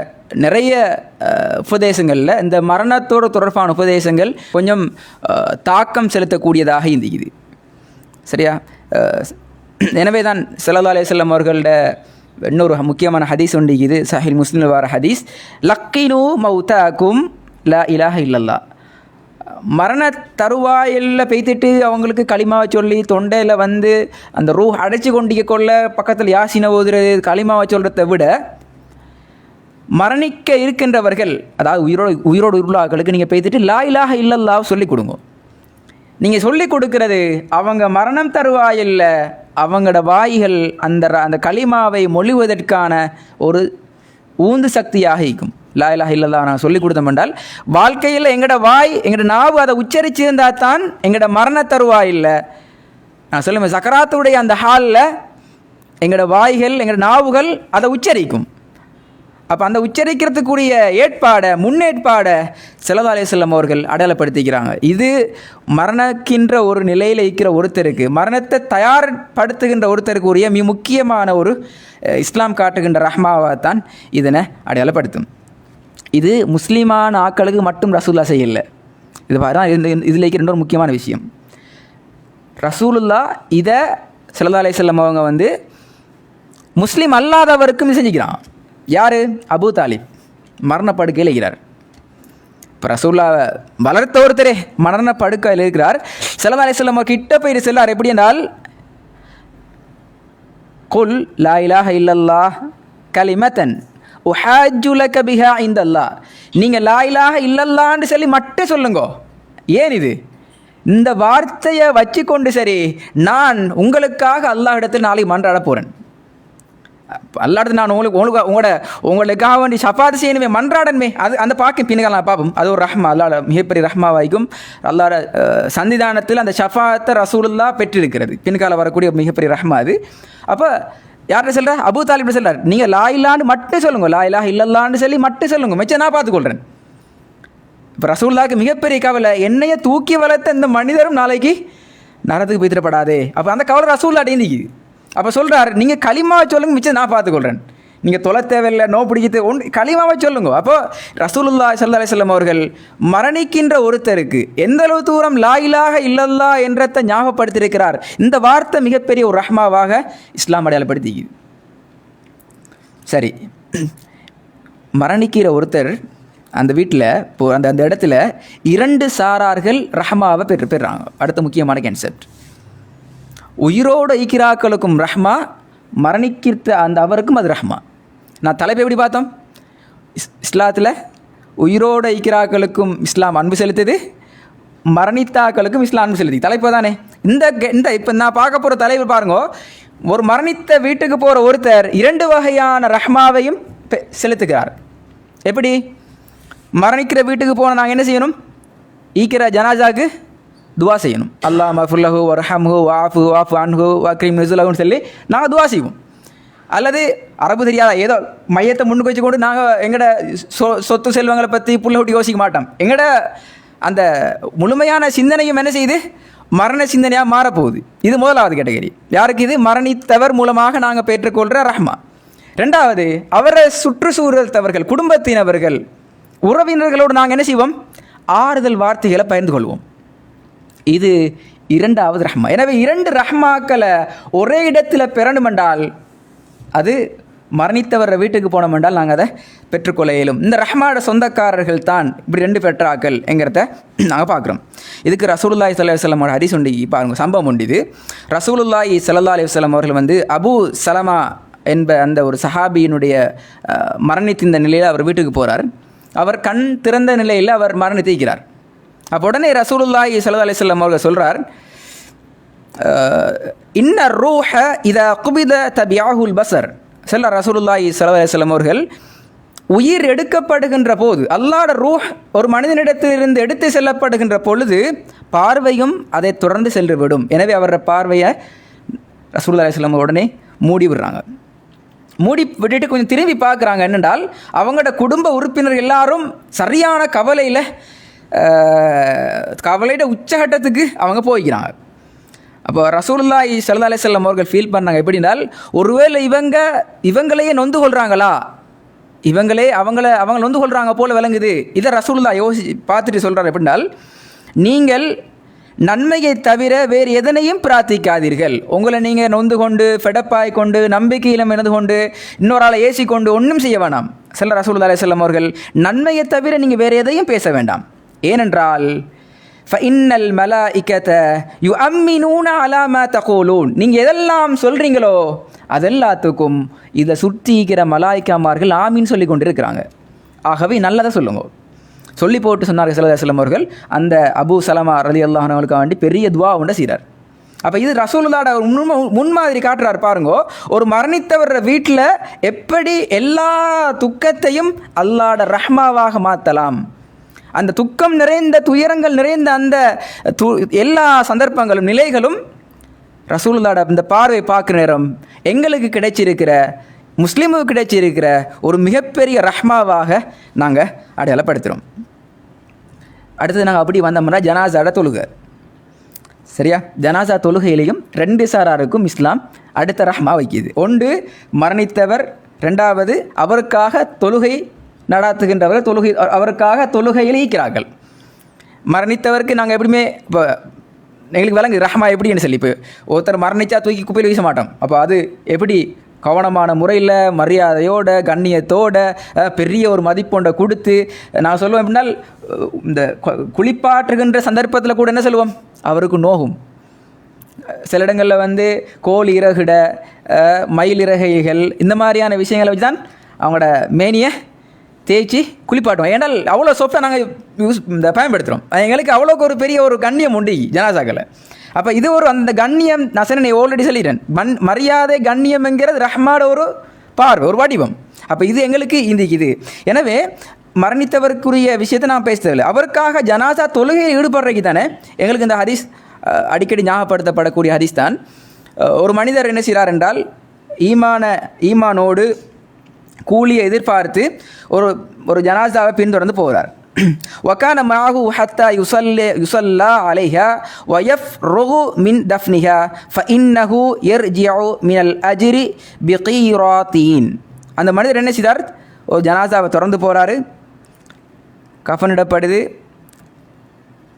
நிறைய உபதேசங்களில் இந்த மரணத்தோடு தொடர்பான உபதேசங்கள் கொஞ்சம் தாக்கம் செலுத்தக்கூடியதாக இருந்துக்குது. சரியா? எனவே தான் ஸல்லல்லாஹு அலைஹி வஸல்லம் அவர்களோட இன்னொரு முக்கியமான ஹதீஸ் ஒன்று இது, சஹீஹ் முஸ்லிமில் வர ஹதீஸ். லக்கினு மௌதாக்கும் லா இலாஹ இல்லல்லா. மரண தருவாயில் பெய்த்துட்டு அவங்களுக்கு களிமாவை சொல்லி தொண்டையில் வந்து அந்த ரூஹ் அடைச்சி கொண்டிக்க கொள்ள பக்கத்தில் யாசின ஓதுறது களிமாவை சொல்கிறத விட, மரணிக்க இருக்கின்றவர்கள், அதாவது உயிரோடு உள்ளாக்களுக்கு நீங்கள் பெய்த்துட்டு லா இலாஹ இல்லல்லாவை சொல்லிக் கொடுங்க. நீங்கள் சொல்லிக் கொடுக்கறது அவங்க மரணம் தருவாயில் அவங்களோட வாய்கள் அந்த களிமாவை மொழிவதற்கான ஒரு ஊந்து சக்தியாக இருக்கும். லா இலாஹ இல்லல்லாஹ் நான் சொல்லிக் கொடுத்தோம் என்றால், வாழ்க்கையில் எங்களோட வாய் எங்களோட நாவு அதை உச்சரிச்சிருந்தால் தான் எங்களோட மரண தருவாயில், நான் சொல்லுவேன், சக்கராத்துடைய அந்த ஹாலில் எங்களோட வாய்கள் எங்களோட நாவுகள் அதை உச்சரிக்கும். அப்போ அந்த உச்சரிக்கிறதுக்குரிய முன்னேற்பாடை ஸல்லல்லாஹு அலைஹி வஸல்லம் அவர்கள் அடையாளப்படுத்திக்கிறாங்க. இது மரணிக்கின்ற ஒரு நிலையில் இருக்கிற ஒருத்தருக்கு, மரணத்தை தயார்படுத்துகின்ற ஒருத்தருக்கு உரிய மிக முக்கியமான ஒரு இஸ்லாம் காட்டுகின்ற ரஹ்மாவாகத்தான் இதனை அடையாளப்படுத்தும். இது முஸ்லீமான ஆக்களுக்கு மட்டும் ரசூலுல்லாஹ் செய்யலை. இது பாருங்க, இதில் இருக்கிற இன்னொரு முக்கியமான விஷயம், ரசூலுல்லாஹ் இதை ஸல்லல்லாஹு அலைஹி வஸல்லம் அவங்க வந்து முஸ்லீம் அல்லாதவருக்கும் செஞ்சுக்கிறான். யார்? அபூ தாலிப் மரணப்படுக்கையில் இருக்கிறார். இப்போ ரசூலுல்லாஹ் வளர்த்த ஒருத்தரே மரணப்படுக்கையில் இருக்கிறார். ஸல்லல்லாஹு அலைஹி வஸல்லம் கிட்ட போயிட்டு செல்லார். எப்படி என்றால், குல் லா இலாஹ இல்லல்லாஹ் கலிமத்தன் உஹாஜுலக பிஹா இந்தல்லாஹ். நீங்கள் லா இலாஹ இல்லல்லான்னு சொல்லி மட்டும் சொல்லுங்க. ஏன் இது? இந்த வார்த்தையை வச்சு கொண்டு சரி நான் உங்களுக்காக அல்லாஹ் இடத்தில் நாளைக்கு மன்றாட போகிறேன். அல்லாஹ் நான் உங்களுக்காக வேண்டி ஷஃபாத் செய்யணுமே, மன்றாடணுமே. அது அந்த பார்க்க பின்னால் நான் பார்ப்போம். அது ஒரு ரஹ்மா, அல்லாஹ் மிகப்பெரிய ரஹ்மா வாய்க்கும். அல்லாஹ் சன்னிதானத்தில் அந்த ஷஃபாத்தை ரசூலுல்லாஹ் பெற்றிருக்கிறது. பின்கால வரக்கூடிய மிகப்பெரிய ரஹ்மா அது. அப்போ யார்கிட்ட சொல்கிறார்? அபூ தாலிப் சொல்கிறார், நீங்கள் லா இல்லான்னு மட்டும் சொல்லுங்க, லா இலாஹ இல்லல்லான்னு சொல்லி மட்டும் சொல்லுங்க, மிச்சம் நான் பார்த்துக்கொள்கிறேன். இப்போ ரசூலுல்லாஹ்க்கு மிகப்பெரிய கவலை, என்னைய தூக்கி வளர்த்த இந்த மனிதரும் நாளைக்கு நரத்துக்கு போய்த்திடப்படாதே. அப்போ அந்த கவலை ரசூலுல்லாஹ்ட்ட நிற்கிது. அப்போ சொல்கிறார், நீங்கள் களிமாவை சொல்லுங்க, மிச்சம் நான் பார்த்துக்கொள்கிறேன். நீங்கள் தொலை தேவையில்லை, நோ பிடிக்கிறது களிமாவை சொல்லுங்க. அப்போது ரசூலுல்லாஹி ஸல்லல்லாஹு அலைஹி வஸல்லம் அவர்கள் மரணிக்கின்ற ஒருத்தருக்கு எந்த அளவு தூரம் லா இலாஹ இல்லல்லாஹ் என்றதை ஞாபகப்படுத்தியிருக்கிறார். இந்த வார்த்தை மிகப்பெரிய ஒரு ரஹ்மாவாக இஸ்லாம் அடையாளப்படுத்திக்குது. சரி, மரணிக்கிற ஒருத்தர் அந்த வீட்டில் இப்போ அந்த இடத்துல 2 சாரார்கள் ரஹ்மாவை பெறுறாங்க. அடுத்த முக்கியமான கான்செப்ட், உயிரோடு ஈக்கிராக்களுக்கும் ரஹ்மா, மரணிக்கிற அந்த அவருக்கும் அது ரஹ்மா. நான் தலைப்பு எப்படி பார்த்தோம்? இஸ்லாத்தில் உயிரோடு ஈக்கிராக்களுக்கும் இஸ்லாம் அன்பு செலுத்துது, மரணித்தாக்களுக்கும் இஸ்லாம் அன்பு செலுத்தி தலைப்பு தானே இந்த இப்போ நான் பார்க்க போகிற தலைப்பு பாருங்க. ஒரு மரணித்த வீட்டுக்கு போகிற ஒருத்தர் 2 வகையான ரஹ்மாவையும் செலுத்துகிறார். எப்படி? மரணிக்கிற வீட்டுக்கு போனால் நாங்கள் என்ன செய்யணும்? ஈக்கிற ஜனாஜாக்கு துவா செய்யணும். அல்லாஹ் மஃபுல்லஹு வர்ஹம்ஹு வாஃபு வாஃபு அன்ஹு வக்ரீம் நுஸுலஹுன்னு சொல்லி நாங்கள் துவா செய்வோம். அல்லது அரபு தெரியாத ஏதோ மையத்தை முன்னுக்கு வச்சு கொண்டு நாங்கள் எங்களோட சொத்து செல்வங்களை பற்றி புள்ளகுட்டி யோசிக்க மாட்டோம். எங்களோட அந்த முழுமையான சிந்தனையும் என்ன செய்யுது? மரண சிந்தனையாக மாறப்போகுது. இது முதலாவது கேட்டகரி. யாருக்கு இது? மரணித்தவர் மூலமாக நாங்கள் பெற்றுக்கொள்கிற ரஹ்மா. 2வது, அவரை சுற்றுச்சூழல்தவர்கள், குடும்பத்தினவர்கள், உறவினர்களோடு நாங்கள் என்ன செய்வோம்? ஆறுதல் வார்த்தைகளை பகிர்ந்து கொள்வோம். இது 2வது ரஹ்மா. எனவே 2 ரஹ்மாக்களை ஒரே இடத்தில் பெறணும் என்றால் அது மரணித்தவர வீட்டுக்கு போனோம் என்றால் நாங்கள் அதை பெற்றுக்கொள்ள இயலும். இந்த ரஹ்மாவோட சொந்தக்காரர்கள் தான் இப்படி 2 பெற்றாக்கள் என்கிறத நாங்கள் பார்க்குறோம். இதுக்கு ரசூலுல்லாஹி ஸல்லல்லாஹு அலைஹி வஸல்லம் ஹதீஸ் உண்டு பாருங்கள், சம்பவம் உண்டு. இது ரசூலுல்லாஹி ஸல்லல்லாஹு அலைஹி வஸல்லம் அவர்கள் அபூ சலமா என்ப அந்த ஒரு சஹாபியினுடைய மரணித்திருந்த நிலையில் அவர் வீட்டுக்கு போகிறார். அவர் கண் திறந்த நிலையில் அவர் மரணித்திருக்கிறார். அப்போ உடனே ரசூலுல்லாஹி ஸல்லல்லாஹு அலைஹி வஸல்லம் அவர்கள் சொல்கிறார், இன்ன ரூஹ இதா குபித தபியாஹுல் பசர். சொல்ல ரசூலுல்லாஹி ஸல்லல்லாஹு அலைஹி வஸல்லம் அவர்கள் உயிர் எடுக்கப்படுகின்ற போது, அல்லாஹ்வுடைய ரூஹ் ஒரு மனிதனிடத்திலிருந்து எடுத்து செல்லப்படுகின்ற பொழுது பார்வையும் அதை தொடர்ந்து சென்று விடும். எனவே அவருடைய பார்வையை ரசூலுல்லாஹி ஸல்லல்லாஹு அலைஹி வஸல்லம் உடனே மூடி விடுறாங்க. மூடி விட்டுட்டு கொஞ்சம் திரும்பி பார்க்குறாங்க. என்னென்றால் அவங்களோட குடும்ப உறுப்பினர் எல்லாரும் சரியான கவலையோட உச்சகட்டத்துக்கு அவங்க போய்க்கிறாங்க. அப்போ ரசூலுல்லாஹி ஸல்லல்லாஹு அலைஹி வஸல்லம் அவர்கள் ஃபீல் பண்ணாங்க. எப்படினால், ஒருவேளை இவங்களையே நொந்து கொள்கிறாங்களா, அவங்க நொந்து கொள்கிறாங்க போல் விளங்குது. இதை ரசூலுல்லாஹ் பார்த்துட்டு சொல்கிறார். எப்படினால், நீங்கள் நன்மையை தவிர வேறு எதனையும் பிரார்த்திக்காதீர்கள். உங்களை நீங்கள் நொந்து கொண்டு ஃபெடப்பாய் கொண்டு நம்பிக்கையில் இருந்து கொண்டு இன்னொரு ஆளை ஏசி கொண்டு ஒன்றும் செய்ய வேண்டாம். சொல்ல ரசூலுல்லாஹி ஸல்லல்லாஹு அலைஹி வஸல்லம் அவர்கள் நன்மையை தவிர நீங்கள் வேறு எதையும் பேச வேண்டாம். ஏனென்றால் ஃபஇன்னல் மலாயிகத யுஅம்மினூன அலா மா தகூலூன். நீங்கள் எதெல்லாம் சொல்கிறீங்களோ அதெல்லாத்துக்கும் இதை சுற்றிக்கிற மலாய்க்காமார்கள் ஆமீன் சொல்லி கொண்டு இருக்கிறாங்க. ஆகவே நல்லதை சொல்லுங்க சொல்லி போட்டு சொன்னார்கள் ஸல்லல்லாஹு அலைஹி வஸல்லம் அவர்கள். அந்த அபூ சலமா ரலியல்லாஹு அன்ஹு அவர்களுக்கு வேண்டி பெரிய துவா ஒன்றை செய்கிறார். அப்போ இது ரசூலுல்லாஹ்வோட முன்மாதிரி காட்டுறார் பாருங்கோ. ஒரு மரணித்தவர வீட்டில் எப்படி எல்லா துக்கத்தையும் அல்லாஹ்வோட ரஹ்மாவாக மாற்றலாம். அந்த துக்கம் நிறைந்த துயரங்கள் நிறைந்த அந்த எல்லா சந்தர்ப்பங்களும் நிலைகளும் ரசூலுல்லாஹ்வோட இந்த பார்வை பார்க்குற நேரம் எங்களுக்கு கிடைச்சிருக்கிற, முஸ்லீமுக்கு கிடைச்சிருக்கிற ஒரு மிகப்பெரிய ரஹ்மாவாக நாங்கள் அடையாளப்படுத்துகிறோம். அடுத்தது நாங்கள் அப்படி வந்தோம்னா ஜனாசாட தொழுகை. சரியா? ஜனாசா தொழுகையிலையும் 2 சாராருக்கும் இஸ்லாம் அடுத்த ரஹ்மா வைக்கிது. ஒன்று மரணித்தவர், 2வது அவருக்காக தொழுகை நடாத்துகின்றவர், அவருக்காக தொழுகையில் ஈக்கிறார்கள். மரணித்தவருக்கு நாங்கள் எப்படியுமே இப்போ எங்களுக்கு விளங்கு ரஹ்மா எப்படின்னு சொல்லி, இப்போ ஒருத்தர் மரணித்தா தூக்கி குப்பையில் வீச மாட்டோம். அப்போ அது எப்படி கவனமான முறையில் மரியாதையோட கண்ணியத்தோட பெரிய ஒரு மதிப்பொண்டை கொடுத்து நான் சொல்லுவேன். எப்படினால் இந்த குளிப்பாற்றுகின்ற சந்தர்ப்பத்தில் கூட என்ன சொல்லுவோம், அவருக்கு நோகும். சில இடங்களில் கோழி இறகுட மயில் இறகைகள் இந்த மாதிரியான விஷயங்களை வச்சு தான் அவங்களோட மேனியை தேய்ச்சி குளிப்பாட்டுவோம். ஏன்னால் அவ்வளோ சொஃப்டாக நாங்கள் இந்த பயன்படுத்துகிறோம். எங்களுக்கு அவ்வளோக்கு ஒரு பெரிய ஒரு கண்ணியம் உண்டு ஜனாசாக்களை. அப்போ இது ஒரு அந்த கண்ணியம் நான் ஆல்ரெடி சொல்லிட்டேன். மரியாதை கண்ணியம்ங்கிறது ரஹ்மாட ஒரு பார்வை, ஒரு வடிவம். அப்போ இது எங்களுக்கு இந்திக்குது. எனவே மரணித்தவருக்குரிய விஷயத்தை நான் பேசுறதில்லை. அவருக்காக ஜனாசா தொழுகையில் ஈடுபடுறதுக்கு தானே எங்களுக்கு இந்த ஹதீஸ் அடிக்கடி ஞாபகப்படுத்தப்படக்கூடிய ஹதீஸ் தான். ஒரு மனிதர் என்ன செய்கிறார் என்றால் ஈமானோடு கூலியை எதிர்பார்த்து ஒரு ஜனாசாவை பின்தொடர்ந்து போகிறார். வக்கான மாஹு ஹத்தா யுசல்லா அலைஹா வயஃப்ருகு மின் தஃப்னிஹா ஃபஇன்னஹு யர்ஜிஉ மினல் அஜ்ரி பிகீராத்தீன். அந்த மனிதர் என்ன செய்தார்? ஒரு ஜனாசாவை திறந்து போகிறாரு, கஃனிடப்படுது,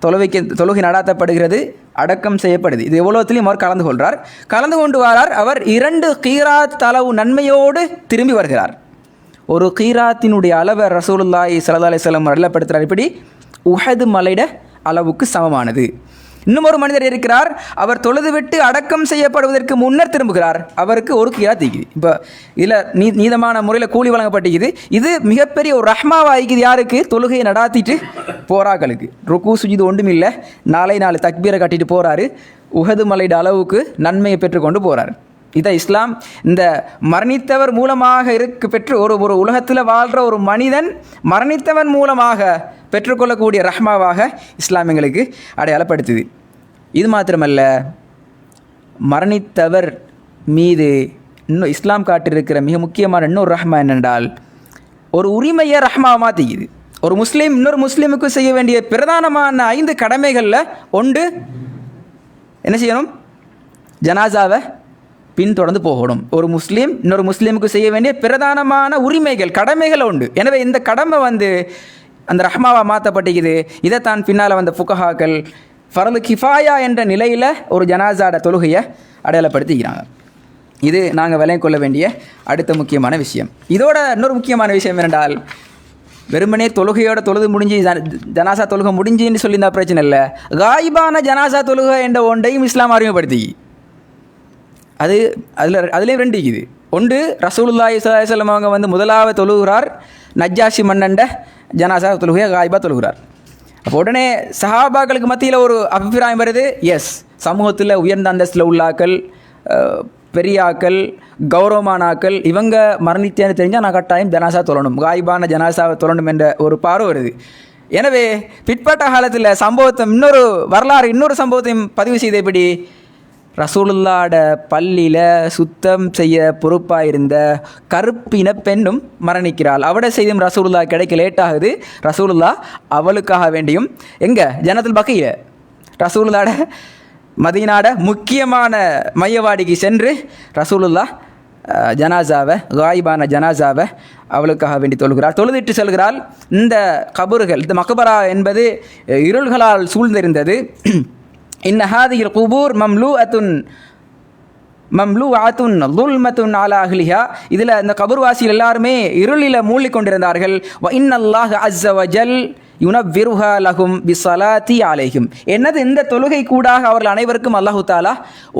தொழுகை நடாத்தப்படுகிறது, அடக்கம் செய்யப்படுது. இது எவ்வளோத்துலையும் அவர் கலந்து கொண்டு வரார். அவர் 2 கீராத் அளவு நன்மையோடு திரும்பி வருகிறார். ஒரு கீராத்தினுடைய அளவை ரசூலுல்லாஹி ஸல்லல்லாஹு அலைஹி வஸல்லம் அருளப்படுத்துகிறார். இப்படி உஹது மலைட அளவுக்கு சமமானது. இன்னும் ஒரு மனிதர் இருக்கிறார், அவர் தொழுது விட்டு அடக்கம் செய்யப்படுவதற்கு முன்னர் திரும்புகிறார். அவருக்கு ஒரு கீராத் இருக்குது. இப்போ இதில் நீதமான முறையில் கூலி வழங்கப்பட்டிருக்குது. இது மிகப்பெரிய ஒரு ரஹ்மாவாகிக்குது. யாருக்கு? தொழுகையை நடாத்திட்டு போராக்களுக்கு. ருக்கு சுஜிது ஒன்றும் இல்லை, 4 தக்பீரை கட்டிட்டு போகிறாரு. உஹது மலைட அளவுக்கு நன்மையை பெற்றுக்கொண்டு போகிறார். இதை இஸ்லாம் இந்த மரணித்தவர் மூலமாக பெற்று ஒரு உலகத்தில் வாழ்கிற ஒரு மனிதன் மரணித்தவன் மூலமாக பெற்றுக்கொள்ளக்கூடிய ரஹ்மாவாக இஸ்லாம் எங்களுக்கு அடையாளப்படுத்துது. இது மாத்திரமல்ல, மரணித்தவர் மீது இன்னும் இஸ்லாம் காட்டியிருக்கிற மிக முக்கியமான இன்னொரு ரஹ்மா என்னென்றால், ஒரு உரிமையை ரஹ்மாவை மாற்றிக்குது. ஒரு முஸ்லீம் இன்னொரு முஸ்லீமுக்கு செய்ய வேண்டிய பிரதானமான 5 கடமைகளில் ஒன்று என்ன செய்யணும்? ஜனாசாவை பின்தொடர்ந்து போகணும். ஒரு முஸ்லீம் இன்னொரு முஸ்லீமுக்கு செய்ய வேண்டிய பிரதானமான உரிமைகள், கடமைகள் உண்டு. எனவே இந்த கடமை அந்த ரஹ்மாவாக மாற்றப்பட்டிக்குது. இதைத்தான் பின்னால் வந்த ஃபுகஹாக்கள் ஃபர்து கிஃபாயா என்ற நிலையில் ஒரு ஜனாசாட தொழுகையை அடையாளப்படுத்திக்கிறாங்க. இது நாங்கள் விளங்கிக் கொள்ள வேண்டிய அடுத்த முக்கியமான விஷயம். இதோட இன்னொரு முக்கியமான விஷயம் என்னென்றால், வெறுமனே தொழுகையோட தொழுது முடிஞ்சு ஜனாசா தொழுகை முடிஞ்சுன்னு சொல்லியிருந்தா பிரச்சனை இல்லை. காயிபான ஜனாசா தொழுகை என்ற ஒன்றையும் இஸ்லாம் அறிமுகப்படுத்தி அதுலேயும் 2 இருக்குது. ஒன்று ரசூலுல்லாஹி ஸல்லல்லாஹு அலைஹி வஸல்லம் அவங்க முதலாவது தொழுகிறார், நஜ்ஜாஷி மன்னண்ட ஜனாசா தொழுகையை காயிபா தொழுகிறார். அப்போ உடனே சஹாபாக்களுக்கு மத்தியில் ஒரு அபிப்பிராயம் வருது, எஸ் சமூகத்தில் உயர்ந்த அந்தஸ்தில் உள்ளாக்கள், பெரியாக்கள், கௌரவமானாக்கள், இவங்க மரணித்தேன்னு தெரிஞ்சால் நான் கட்டாயம் ஜனாசா தொழணும், காயிபான ஜனாசாவை தொழணும் என்ற ஒரு பார்வை வருது. எனவே பிற்பட்ட காலத்தில் இன்னொரு சம்பவத்தையும் பதிவு செய்த எப்படி ரசூலுல்லாட பள்ளியில் சுத்தம் செய்ய பொறுப்பாக இருந்த கருப்பின பெண்ணும் மரணிக்கிறாள். அவட செய்தும் ரசூலுல்லா கிடைக்க லேட் ஆகுது. ரசூலுல்லா அவளுக்காக வேண்டியும் ஜன்னத்துல் பக்கீல ரசூலுல்லாட மதீனாட முக்கியமான மையவாடிக்கு சென்று ரசூலுல்லா ஜனாசாவை, காயிபான ஜனாசாவை அவளுக்காக வேண்டி தொழுதிட்டு செல்கிறாள். இந்த கபறுகள், இந்த மக்பரா என்பது இருள்களால் சூழ்ந்திருந்தது. இன்ன ஹாதிஹில் குபூர் மம்லூஅத்துன் ظுல்மத்துன் அலா அஹ்லிஹா. இதில் இந்த கபர்வாசிகள் எல்லாருமே இருளில் மூழ்கிக் கொண்டிருந்தார்கள். வ இன்னல்லாஹ் அஸ்ஸ வஜல் யுனவ்விருஹா லஹும் பிஸ்ஸலாத்தி அலைஹிம். என்னது, இந்த தொழுகை கூடாக அவர்கள் அனைவருக்கும் அல்லாஹு தாலா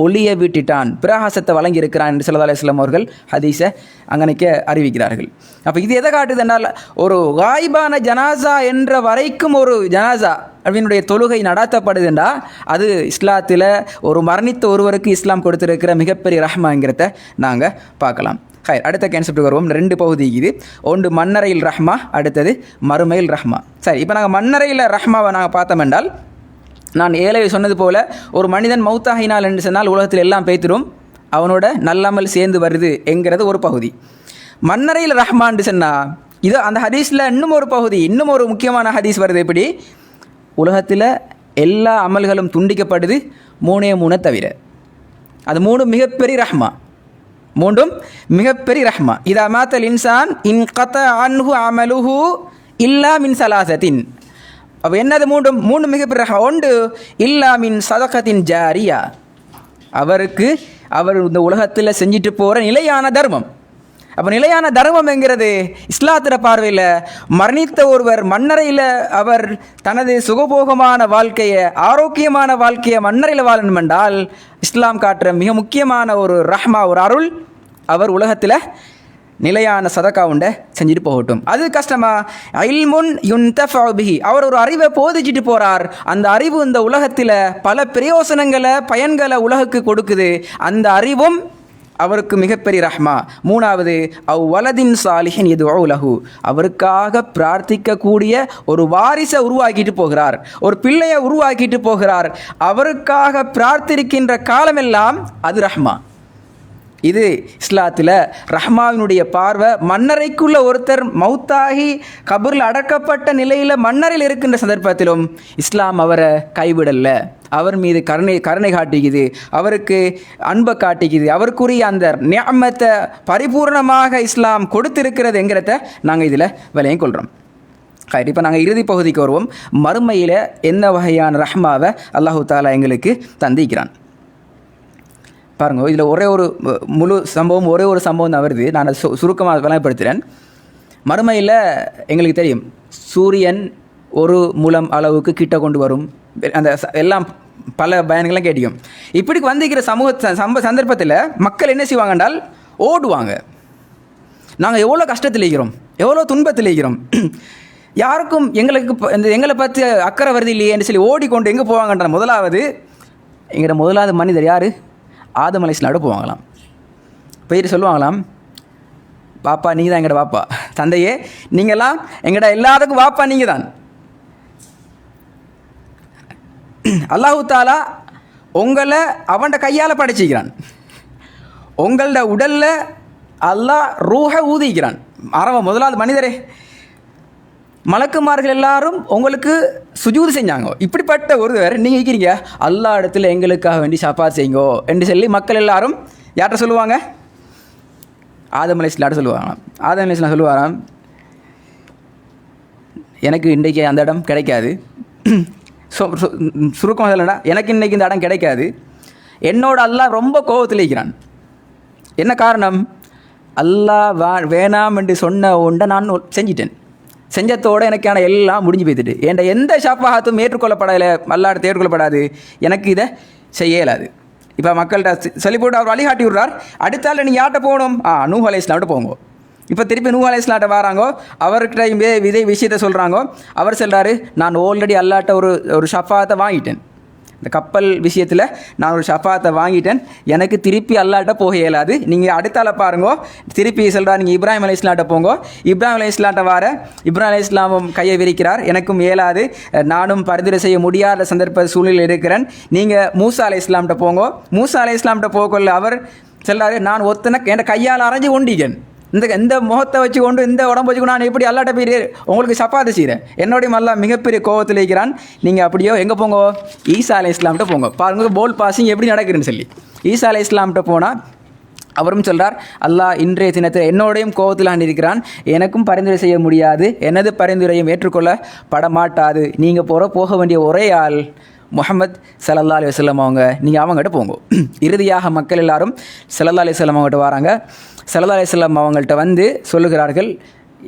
ஒளியை விட்டுட்டான், பிரகாசத்தை வழங்கியிருக்கிறான் என்று ஸல்லல்லாஹு அலைஹி வஸல்லம் அவர்கள் ஹதீஸை அங்கனைக்க அறிவிக்கிறார்கள். அப்போ இது எதை காட்டுது என்றால், ஒரு காயிபான ஜனாசா என்ற வரைக்கும் ஒரு ஜனாசா அப்படின்னுடைய தொழுகை நடாத்தப்படுதுண்டா அது இஸ்லாத்தில் ஒரு மரணித்த ஒருவருக்கு இஸ்லாம் கொடுத்துருக்கிற மிகப்பெரிய ரஹ்மாங்கிறத நாங்கள் பார்க்கலாம். அடுத்த கான்செப்ட் வருவோம். 2 பகுதி இது. ஒன்று மன்னரையில் ரஹ்மா, அடுத்தது மறுமையில் ரஹ்மா. சரி, இப்போ நாங்கள் மன்னரையில் ரஹ்மாவை நாங்கள் பார்த்தோம் என்றால், நான் ஏழை சொன்னது போல் ஒரு மனிதன் மௌத்தாகினால் என்று சொன்னால் உலகத்தில் எல்லாம் பேய்த்திரும், அவனோட நல்லமல் சேர்ந்து வருது என்கிறது ஒரு பகுதி. மன்னரையில் ரஹ்மான்னு சொன்னால் இது அந்த ஹதீஸில் இன்னும் ஒரு பகுதி, இன்னும் ஒரு முக்கியமான ஹதீஸ் வருது. எப்படி உலகத்தில் எல்லா அமல்களும் துண்டிக்கப்படுது 3 தவிர. அது 3 மிகப்பெரிய ரஹ்மா, 3 மிகப்பெரிய ரஹ்மா. இதா மாத்தல் இன்சான் இன் கத அன்ஹு அமலுஹு இல்லா மின் சலாசத்தின். அப்போ என்னது 3 மிகப்பெரிய ரஹ்மா? ஒன்று இல்லா மின் சதகத்தின் ஜாரியா, அவர் இந்த உலகத்தில் செஞ்சுட்டு போகிற நிலையான தர்மம். அப்போ நிலையான தர்மம் என்கிறது இஸ்லாத்திர பார்வையில் மரணித்த ஒருவர் மன்னரையில் அவர் தனது சுகபோகமான வாழ்க்கையை, ஆரோக்கியமான வாழ்க்கையை மன்னரையில் வாழணும் என்றால் இஸ்லாம் காட்டுற மிக முக்கியமான ஒரு ரஹ்மா, ஒரு அருள், அவர் உலகத்தில் நிலையான சதக்கா உண்டை செஞ்சுட்டு போகட்டும். அது கஷ்டமா? இல்முன் யுன்தஃபஉ பிஹி, அவர் ஒரு அறிவை போதிச்சுட்டு போகிறார். அந்த அறிவு இந்த உலகத்தில் பல பிரயோசனங்களை பயன்களை உலகுக்கு கொடுக்குது. அந்த அறிவும் அவருக்கு மிகப்பெரிய ரஹ்மா. மூணாவது, வலதின் சாலிஹின் யதுஉ லஹு, அவருக்காக பிரார்த்திக்கக்கூடிய ஒரு வாரிசை உருவாக்கிட்டு போகிறார், ஒரு பிள்ளையை உருவாக்கிட்டு போகிறார். அவருக்காக பிரார்த்திக்கின்ற காலமெல்லாம் அது ரஹ்மா. இது இஸ்லாத்தில் ரஹ்மாவினுடைய பார்வை. மன்னரைக்குள்ள ஒருத்தர் மௌத்தாகி கபரில் அடக்கப்பட்ட நிலையில் மன்னரில் இருக்கின்ற சந்தர்ப்பத்திலும் இஸ்லாம் அவரை கைவிடல. அவர் மீது கருணை காட்டிக்குது, அவருக்கு அன்பை காட்டிக்குது, அவருக்குரிய அந்த நிஅமத்தை பரிபூர்ணமாக இஸ்லாம் கொடுத்திருக்கிறது என்கிறத நாங்கள் இதில் விலையும் கொள்கிறோம். இப்போ நாங்கள் இறுதி பகுதிக்கு வருவோம். மறுமையில் என்ன வகையான ரஹ்மாவை அல்லாஹு தாலா எங்களுக்கு தந்திக்கிறான் பாருங்க. இதில் ஒரே ஒரு முழு சம்பவம், ஒரே ஒரு சம்பவம் தான் வருது. நான் அதை சுருக்கமாக விளங்கப்படுத்துகிறேன். மறுமையில் எங்களுக்கு தெரியும், சூரியன் ஒரு முழம் அளவுக்கு கிட்ட கொண்டு வரும், அந்த எல்லாம் பல பயன்கள்லாம் கேட்டியும். இப்படி வந்திருக்கிற சந்தர்ப்பத்தில் மக்கள் என்ன செய்வாங்க என்றால் ஓடுவாங்க. நாங்கள் எவ்வளோ கஷ்டத்தில் இருக்கிறோம், எவ்வளோ துன்பத்தில் இருக்கிறோம், யாருக்கும் எங்களை பற்றி அக்கறை வருது இல்லையேன்னு சொல்லி ஓடிக்கொண்டு எங்கே போவாங்கன்ற முதலாவது மனிதர் யார்? ஆதம் அலைஹிஸ்ஸலாம் போவாங்களாம். போயிட்டு சொல்லுவாங்களாம், பாப்பா நீங்கள் தான் எங்கட பாப்பா, தந்தையே நீங்கள்லாம் எங்கட எல்லாத்துக்கும் பாப்பா நீங்கள் தான். அல்லாஹு தாலா உங்களை அவன்ட கையால் படைச்சிக்கிறான், உங்களோட உடலில் அல்லாஹ் ரூஹை ஊதிக்கிறான். முதலாவது மனிதரே, மலக்குமார்கள் எல்லாரும் உங்களுக்கு சுஜூது செஞ்சாங்க. இப்படிப்பட்ட ஒருவர் நீங்கள் இருக்கிறீங்க, அல்லாஹ் இடத்துல எங்களுக்காக வேண்டி ஷஃபாத் செய்யுங்கோ என்று சொல்லி மக்கள் எல்லாரும் யார்கிட்ட சொல்லுவாங்க? ஆதம் அலைஹிஸ்ஸலாம் சொல்லுவாங்க. ஆதம் அலைஹிஸ்ஸலாம் சொல்லுவாராம், எனக்கு இன்றைக்கு அந்த இடம் கிடைக்காது. சுருக்கம் சொல்லடா, எனக்கு இன்றைக்கி இந்த இடம் கிடைக்காது. என்னோட அல்லாஹ் ரொம்ப கோபத்தில் இருக்கிறான். என்ன காரணம்? அல்லாஹ் வேணாம் என்று சொன்ன ஒன்றை நான் செஞ்சிட்டேன். செஞ்சத்தோடு எனக்கான எல்லாம் முடிஞ்சு போய்த்துட்டு என் எந்த ஷஃபாஅத்தும் ஏற்றுக்கொள்ளப்படலை, அல்லாஹ்ட்ட ஏற்றுக்கொள்ளப்படாது, எனக்கு இதை செய்ய இயலாது. இப்போ மக்கள்கிட்ட சொல்லி போட்டு அவர் வழிகாட்டி விடுறார். அடுத்தால நீங்கள் யார்கிட்ட போகணும்? நூஹ் அலைஹிஸ்ஸலாம்கிட்ட போங்க. இப்போ திருப்பி நூஹ் அலைஹிஸ்ஸலாம்கிட்ட வராங்கோ, அவர்கிட்ட இதே விஷயத்தை சொல்கிறாங்கோ. அவர் சொல்கிறாரு, நான் ஆல்ரெடி அல்லாஹ்ட்ட ஒரு ஷஃபாஅத்தை வாங்கிட்டேன், இந்த கப்பல் விஷயத்தில் நான் ஒரு ஷஃபாத்தை வாங்கிட்டேன், எனக்கு திருப்பி அல்லாஹ்ட்ட போக இயலாது. நீங்கள் அடுத்தால பாருங்கோ, திருப்பி சொல்கிறார், நீங்கள் இப்ராஹிம் அலைஹிஸ்ஸலாம்கிட்ட போங்கோ. இப்ராஹிம் அலைஹிஸ்ஸலாம்கிட்ட வர இப்ராஹிம் அலைஹிஸ்ஸலாமும் கையை விரிக்கிறார், எனக்கும் இயலாது, நானும் பரிந்துரை செய்ய முடியாத சந்தர்ப்ப சூழ்நிலையில் இருக்கிறேன். நீங்கள் மூசா அலைஹிஸ்ஸலாம்கிட்ட போங்கோ. மூசா அலைஹிஸ்ஸலாம்கிட்ட போகக்குள்ள அவர் சொல்கிறாரு, நான் ஒத்தனை என் கையால் அரைஞ்சி கொண்டிக்கேன், இந்த முகத்தை வச்சு கொண்டு இந்த உடம்பு வச்சுக்கொண்டு நான் எப்படி அல்லாட்ட போய் உங்களுக்கு சப்பாத்து செய்கிறேன், என்னுடைய அல்லாஹ் மிகப்பெரிய கோபத்தில் இருக்கிறான். நீங்கள் அப்படியோ எங்கே போங்க? ஈசா அலைஹிஸ்ஸலாம்கிட்ட போங்க. பாருங்க போல் பாசிங் எப்படி நடக்குதுன்னு சொல்லி. ஈசா அலைஹிஸ்ஸலாம்கிட்ட போனால் அவரும் சொல்கிறார், அல்லாஹ் இன்றைய தினத்தில் என்னோடையும் கோபத்தில் இருக்கிறான், எனக்கும் பரிந்துரை செய்ய முடியாது, எனது பரிந்துரையும் ஏற்றுக்கொள்ளப்பட மாட்டாது. நீங்கள் போக வேண்டிய ஒரே ஆள் முஹம்மத் ஸல்லல்லாஹு அலைஹி வஸல்லம் அவங்க, நீங்கள் அவங்ககிட்ட போங்க. இறுதியாக மக்கள் எல்லாரும் ஸல்லல்லாஹு அலைஹி வஸல்லம் அவங்ககிட்ட வராங்க. ஸல்லல்லாஹு அலைஹி வஸல்லம் அவங்கள்ட்ட வந்து சொல்லுகிறார்கள்,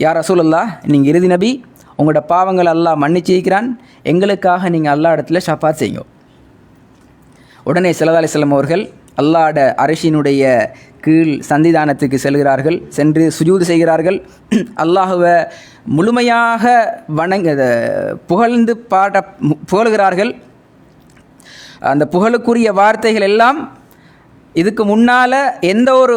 யா ரசூலுல்லாஹ், நீங்கள் இறுதி நபி, உங்களோட பாவங்கள் அல்லாஹ் மன்னிச்சிருக்கிறான், எங்களுக்காக நீங்கள் அல்லாஹ் இடத்துல ஷஃபாத் செய்யுங்க. உடனே ஸல்லல்லாஹு அலைஹி வஸல்லம் அவர்கள் அல்லாஹ்ட அரிசியினுடைய கீழ் சந்திதானத்துக்கு செல்கிறார்கள், சென்று சுஜூது செய்கிறார்கள், அல்லாஹுவை முழுமையாக புகழ்கிறார்கள். அந்த புகழுக்குரிய வார்த்தைகள் எல்லாம் இதுக்கு முன்னால் எந்த ஒரு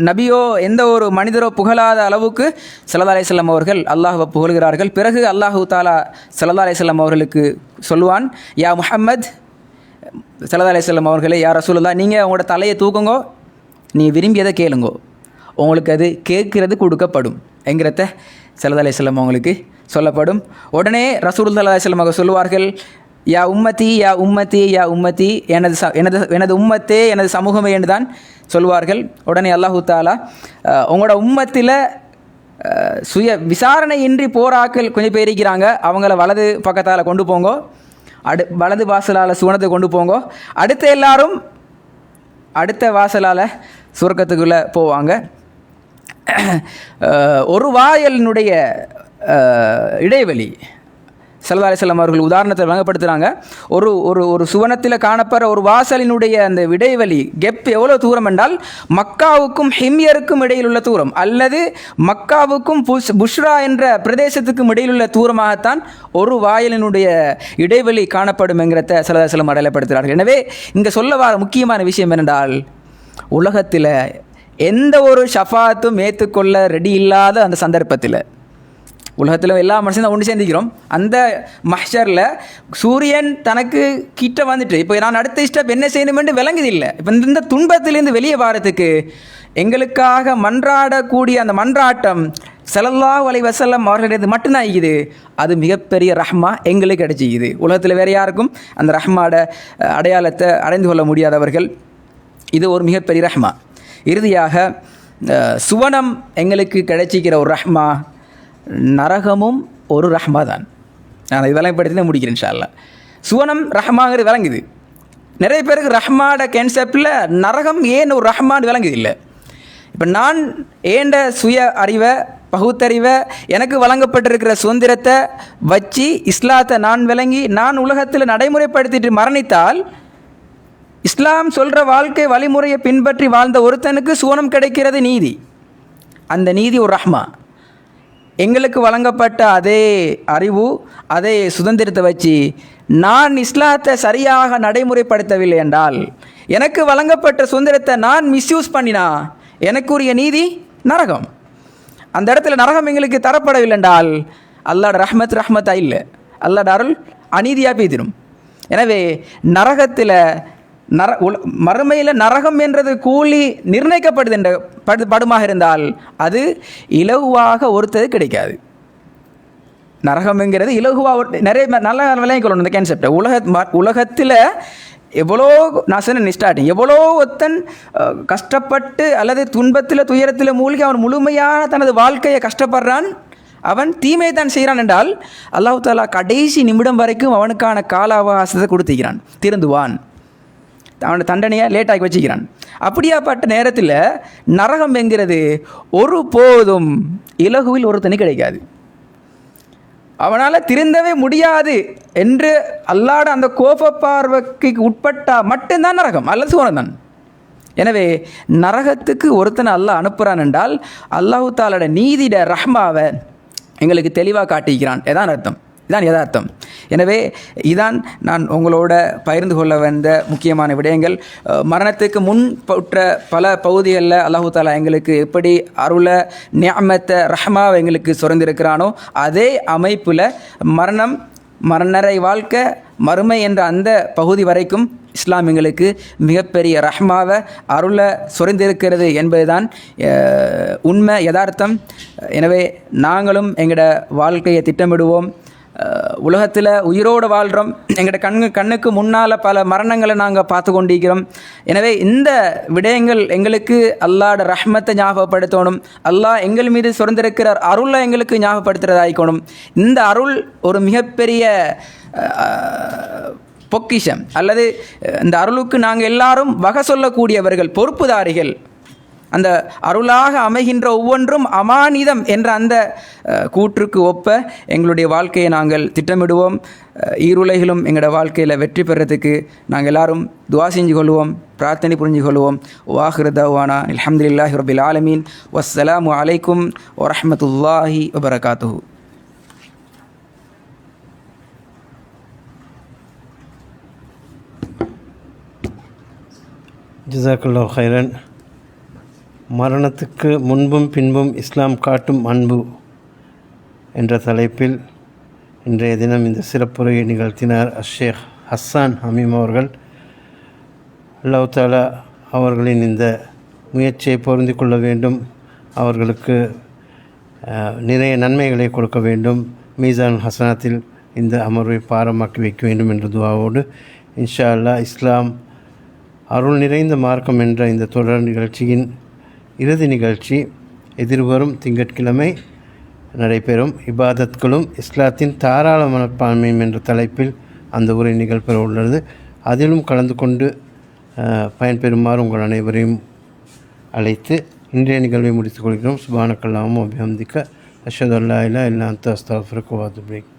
நபியோ எந்த ஒரு மனிதரோ புகழாத அளவுக்கு ஸல்லல்லாஹு அலைஹி வஸல்லம் அவர்கள் அல்லாஹ்வை புகழ்கிறார்கள். பிறகு அல்லாஹு தாலா ஸல்லல்லாஹு அலைஹி வஸல்லம் அவர்களுக்கு சொல்லுவான், யா முஹம்மத், ஸல்லல்லாஹு அலைஹி வஸல்லம் அவர்களே, யா ரசூலுல்லாஹ், நீங்கள் உங்களோட தலையை தூக்குங்கோ, நீ விரும்பியதை கேளுங்கோ, உங்களுக்கு அது கேட்கிறது கொடுக்கப்படும் என்கிறத ஸல்லல்லாஹு அலைஹி வஸல்லம் அவங்களுக்கு சொல்லப்படும். உடனே ரசூலுல்லாஹி ஸல்லல்லாஹு அலைஹி வஸல்லம் அவங்க சொல்லுவார்கள், யா உம்மத்தி யா உம்மத்தி யா உம்மத்தி, எனது உம்மத்தே, எனது சமூகமே என்று தான் சொல்வார்கள். உடனே அல்லாஹு தாலா, உங்களோட உம்மத்தில் சுய விசாரணையின்றி போராக்கள் கொஞ்சம் பேர் இருக்கிறாங்க, அவங்கள வலது பக்கத்தால் கொண்டு போங்கோ, வலது வாசலால் சுவனத்தை கொண்டு போங்கோ, அடுத்த எல்லாரும் அடுத்த வாசலால் சுவர்க்கத்துக்குள்ளே போவாங்க. ஒரு வாயலினுடைய இடைவெளி ஸல்லல்லாஹு அலைஹி வஸல்லம் அவர்கள் உதாரணத்தை வழங்கப்படுத்துகிறாங்க. ஒரு ஒரு ஒரு சுவனத்தில் காணப்படுற ஒரு வாசலினுடைய அந்த இடைவெளி கெப் எவ்வளோ தூரம் என்றால் மக்காவுக்கும் ஹிம்யருக்கும் இடையில் உள்ள தூரம், அல்லது மக்காவுக்கும் புஷ்ரா என்ற பிரதேசத்துக்கும் இடையில் உள்ள தூரமாகத்தான் ஒரு வாயிலினுடைய இடைவெளி காணப்படும் என்கிறத ஸல்லல்லாஹு அலைஹி வஸல்லம் அடையாளப்படுத்துகிறார்கள். எனவே இங்கே சொல்ல வர முக்கியமான விஷயம் என்னென்றால், உலகத்தில் எந்த ஒரு ஷஃபாத்தும் ஏற்றுக்கொள்ள ரெடி இல்லாத அந்த சந்தர்ப்பத்தில், உலகத்தில் எல்லா மனுஷனும் ஒன்று சேர்ந்திக்கிறோம், அந்த மஹ்ஷரில் சூரியன் தனக்கு கிட்ட வந்துட்டு இப்போ நான் அடுத்த ஸ்டெப் என்ன செய்யணுமென்று விளங்குது இல்லை. இப்போ இந்த துன்பத்திலேருந்து வெளியே வாரத்துக்கு எங்களுக்காக மன்றாடக்கூடிய அந்த மன்றாட்டம் ஸல்லல்லாஹு அலைஹி வஸல்லம் அவர்களுடையது மட்டும்தான் இருக்குது. அது மிகப்பெரிய ரஹ்மா எங்களுக்கு கிடைச்சிக்குது. உலகத்தில் வேறு யாருக்கும் அந்த ரஹ்மாட அடையாளத்தை அடைந்து கொள்ள முடியாதவர்கள். இது ஒரு மிகப்பெரிய ரஹ்மா. இறுதியாக சுவனம் எங்களுக்கு கிடைச்சிக்கிற ஒரு ரஹ்மா, நரகமும் ஒரு ரஹ்மா தான். நான் இதெல்லாம் படுத்தி தான் முடிக்கிறேன் இன்ஷா அல்லாஹ். சுவனம் ரஹ்மாங்கிறது விளங்குது. நிறைய பேருக்கு ரஹ்மாட கான்செப்டில் நரகம் ஏன் ஒரு ரஹ்மான்னு விளங்குது இல்லை. இப்போ நான் ஏண்ட சுய அறிவை பகுத்தறிவை எனக்கு வழங்கப்பட்டிருக்கிற சுதந்திரத்தை வச்சு இஸ்லாத்தை நான் விளங்கி நான் உலகத்தில் நடைமுறைப்படுத்திட்டு மரணித்தால், இஸ்லாம் சொல்கிற வாழ்க்கை வழிமுறையை பின்பற்றி வாழ்ந்த ஒருத்தனுக்கு சுவனம் கிடைக்கிறது நீதி. அந்த நீதி ஒரு ரஹ்மா. எங்களுக்கு வழங்கப்பட்ட அதே அறிவு அதே சுதந்திரத்தை வச்சு நான் இஸ்லாத்தை சரியாக நடைமுறைப்படுத்தவில்லை என்றால், எனக்கு வழங்கப்பட்ட சுதந்திரத்தை நான் மிஸ்யூஸ் பண்ணினா எனக்குரிய நீதி நரகம். அந்த இடத்துல நரகம் எங்களுக்கு தரப்படவில்லை என்றால் அல்லாஹ்ட ரஹ்மத்தா இல்லை, அல்லாஹ்ட அருள் அநீதியாக பேசிடும். எனவே நரகத்தில் மறுமையில் நரகம் என்றது கூலி நிர்ணயிக்கப்படுது என்ற படுமாக இருந்தால் அது இலகுவாக ஒருத்தது கிடைக்காது. நரகம் என்கிறது இலகுவாக நிறைய நல்ல விளங்கிக்கொள்ளணும் இந்த கான்செப்டை. உலகத்தில் எவ்வளோ நான் சொன்ன ஸ்டார்டிங் எவ்வளோ ஒருத்தன் கஷ்டப்பட்டு அல்லது துன்பத்தில் துயரத்தில் மூழ்கி அவன் முழுமையான தனது வாழ்க்கையை கஷ்டப்படுறான், அவன் தீமையை தான் செய்கிறான் என்றால் அல்லாஹ் தஆலா கடைசி நிமிடம் வரைக்கும் அவனுக்கான கால அவகாசத்தை கொடுத்துக்கிறான், திருந்துவான், அவனோட தண்டனையை லேட்டாக்கி வச்சுக்கிறான். அப்படியாப்பட்ட நேரத்தில் நரகம் என்கிறது ஒரு போதும் இலகுவில் ஒருத்தனு கிடைக்காது. அவனால் திருந்தவே முடியாது என்று அல்லாஹ்ட அந்த கோப பார்வைக்கு உட்பட்டால் மட்டும்தான் நரகம் அல்லது சுவனம் தான். எனவே நரகத்துக்கு ஒருத்தனை அல்லாஹ் அனுப்புகிறான் என்றால் அல்லாஹ் தஆலாவோட நீதிட ரஹ்மாவை எங்களுக்கு தெளிவாக காட்டிக்கிறான். எதான் அர்த்தம்? இதான் யதார்த்தம். எனவே இதான் நான் உங்களோட பகிர்ந்து கொள்ள வந்த முக்கியமான விடயங்கள். மரணத்துக்கு முன் பற்ற பல பகுதிகளில் அல்லாஹு தாலா எங்களுக்கு எப்படி அருளை நிஅமத்தை ரஹ்மாவை எங்களுக்கு சுரந்திருக்கிறானோ அதே அமைப்பில் மரணரை வாழ்க்கை மறுமை என்ற அந்த பகுதி வரைக்கும் இஸ்லாம் எங்களுக்கு மிகப்பெரிய ரஹ்மாவை அருளை சுரந்திருக்கிறது என்பதுதான் உண்மை யதார்த்தம். எனவே நாங்களும் எங்களோட வாழ்க்கையை திட்டமிடுவோம். உலகத்தில் உயிரோடு வாழ்கிறோம், எங்களோட கண்ணுக்கு முன்னால் பல மரணங்களை நாங்கள் பார்த்து கொண்டிருக்கிறோம். எனவே இந்த விடயங்கள் எங்களுக்கு அல்லாஹ்ட ரஹ்மத்தை ஞாபகப்படுத்தணும், அல்லாஹ் எங்கள் மீது சுரந்திருக்கிற அருளை எங்களுக்கு ஞாபகப்படுத்துகிறதாயிக்கணும். இந்த அருள் ஒரு மிகப்பெரிய பொக்கிஷம், அல்லது இந்த அருளுக்கு நாங்கள் எல்லாரும் வகை சொல்லக்கூடியவர்கள், பொறுப்புதாரிகள். அந்த அருளாக அமைகின்ற ஒவ்வொன்றும் அமானிதம் என்ற அந்த கூற்றுக்கு ஒப்ப எங்களுடைய வாழ்க்கையை நாங்கள் திட்டமிடுவோம். ஈருலகிலும் எங்களோட வாழ்க்கையில் வெற்றி பெறத்துக்கு நாங்கள் எல்லாரும் துவா செஞ்சு கொள்வோம், பிரார்த்தனை புரிஞ்சு கொள்வோம். வாஹிரு தவானா அல்ஹம்துலில்லாஹி ரபில் ஆலமீன். வஸ்ஸலாமு அலைக்கும் வரஹ்மத்துல்லாஹி வபரகாத்துஹு. ஜஸாக்கல்லாஹு ஹைரன். மரணத்துக்கு முன்பும் பின்பும் இஸ்லாம் காட்டும் அன்பு என்ற தலைப்பில் இன்றைய தினம் இந்த சிறப்புரையை நிகழ்த்தினார் ஷேக் ஹஸ்ஸான் ஹமீம் அவர்கள். அல்லாஹ் தஆலா அவர்களின் இந்த முயற்சியை பொருந்திக் கொள்ள வேண்டும், அவர்களுக்கு நிறைய நன்மைகளை கொடுக்க வேண்டும், மீசான் ஹசனாத்தில் இந்த அமர்வை பாரமாக்கி வைக்க வேண்டும் என்ற துஆவோடு இன்ஷா அல்லாஹ் இஸ்லாம் அருள் நிறைந்த மார்க்கம் என்ற இந்த தொடர் நிகழ்ச்சியின் இறுதி நிகழ்ச்சி எதிர்வரும் திங்கட்கிழமை நடைபெறும். இபாதத்களும் இஸ்லாத்தின் தாராள மனப்பான்மையும் என்ற தலைப்பில் அந்த உரை நிகழ்பெற உள்ளது. அதிலும் கலந்து கொண்டு பயன்பெறுமாறு உங்கள் அனைவரையும் அழைத்து இன்றைய நிகழ்வை முடித்துக் கொள்கிறோம். சுப்ஹானக்கல்லாஹும்ம வபிஹம்திக அஷ்ஹது அல்லா இலாஹா இல்லா அன்த அஸ்தக்ஃபிருக வ அத்தூபு இலைக்.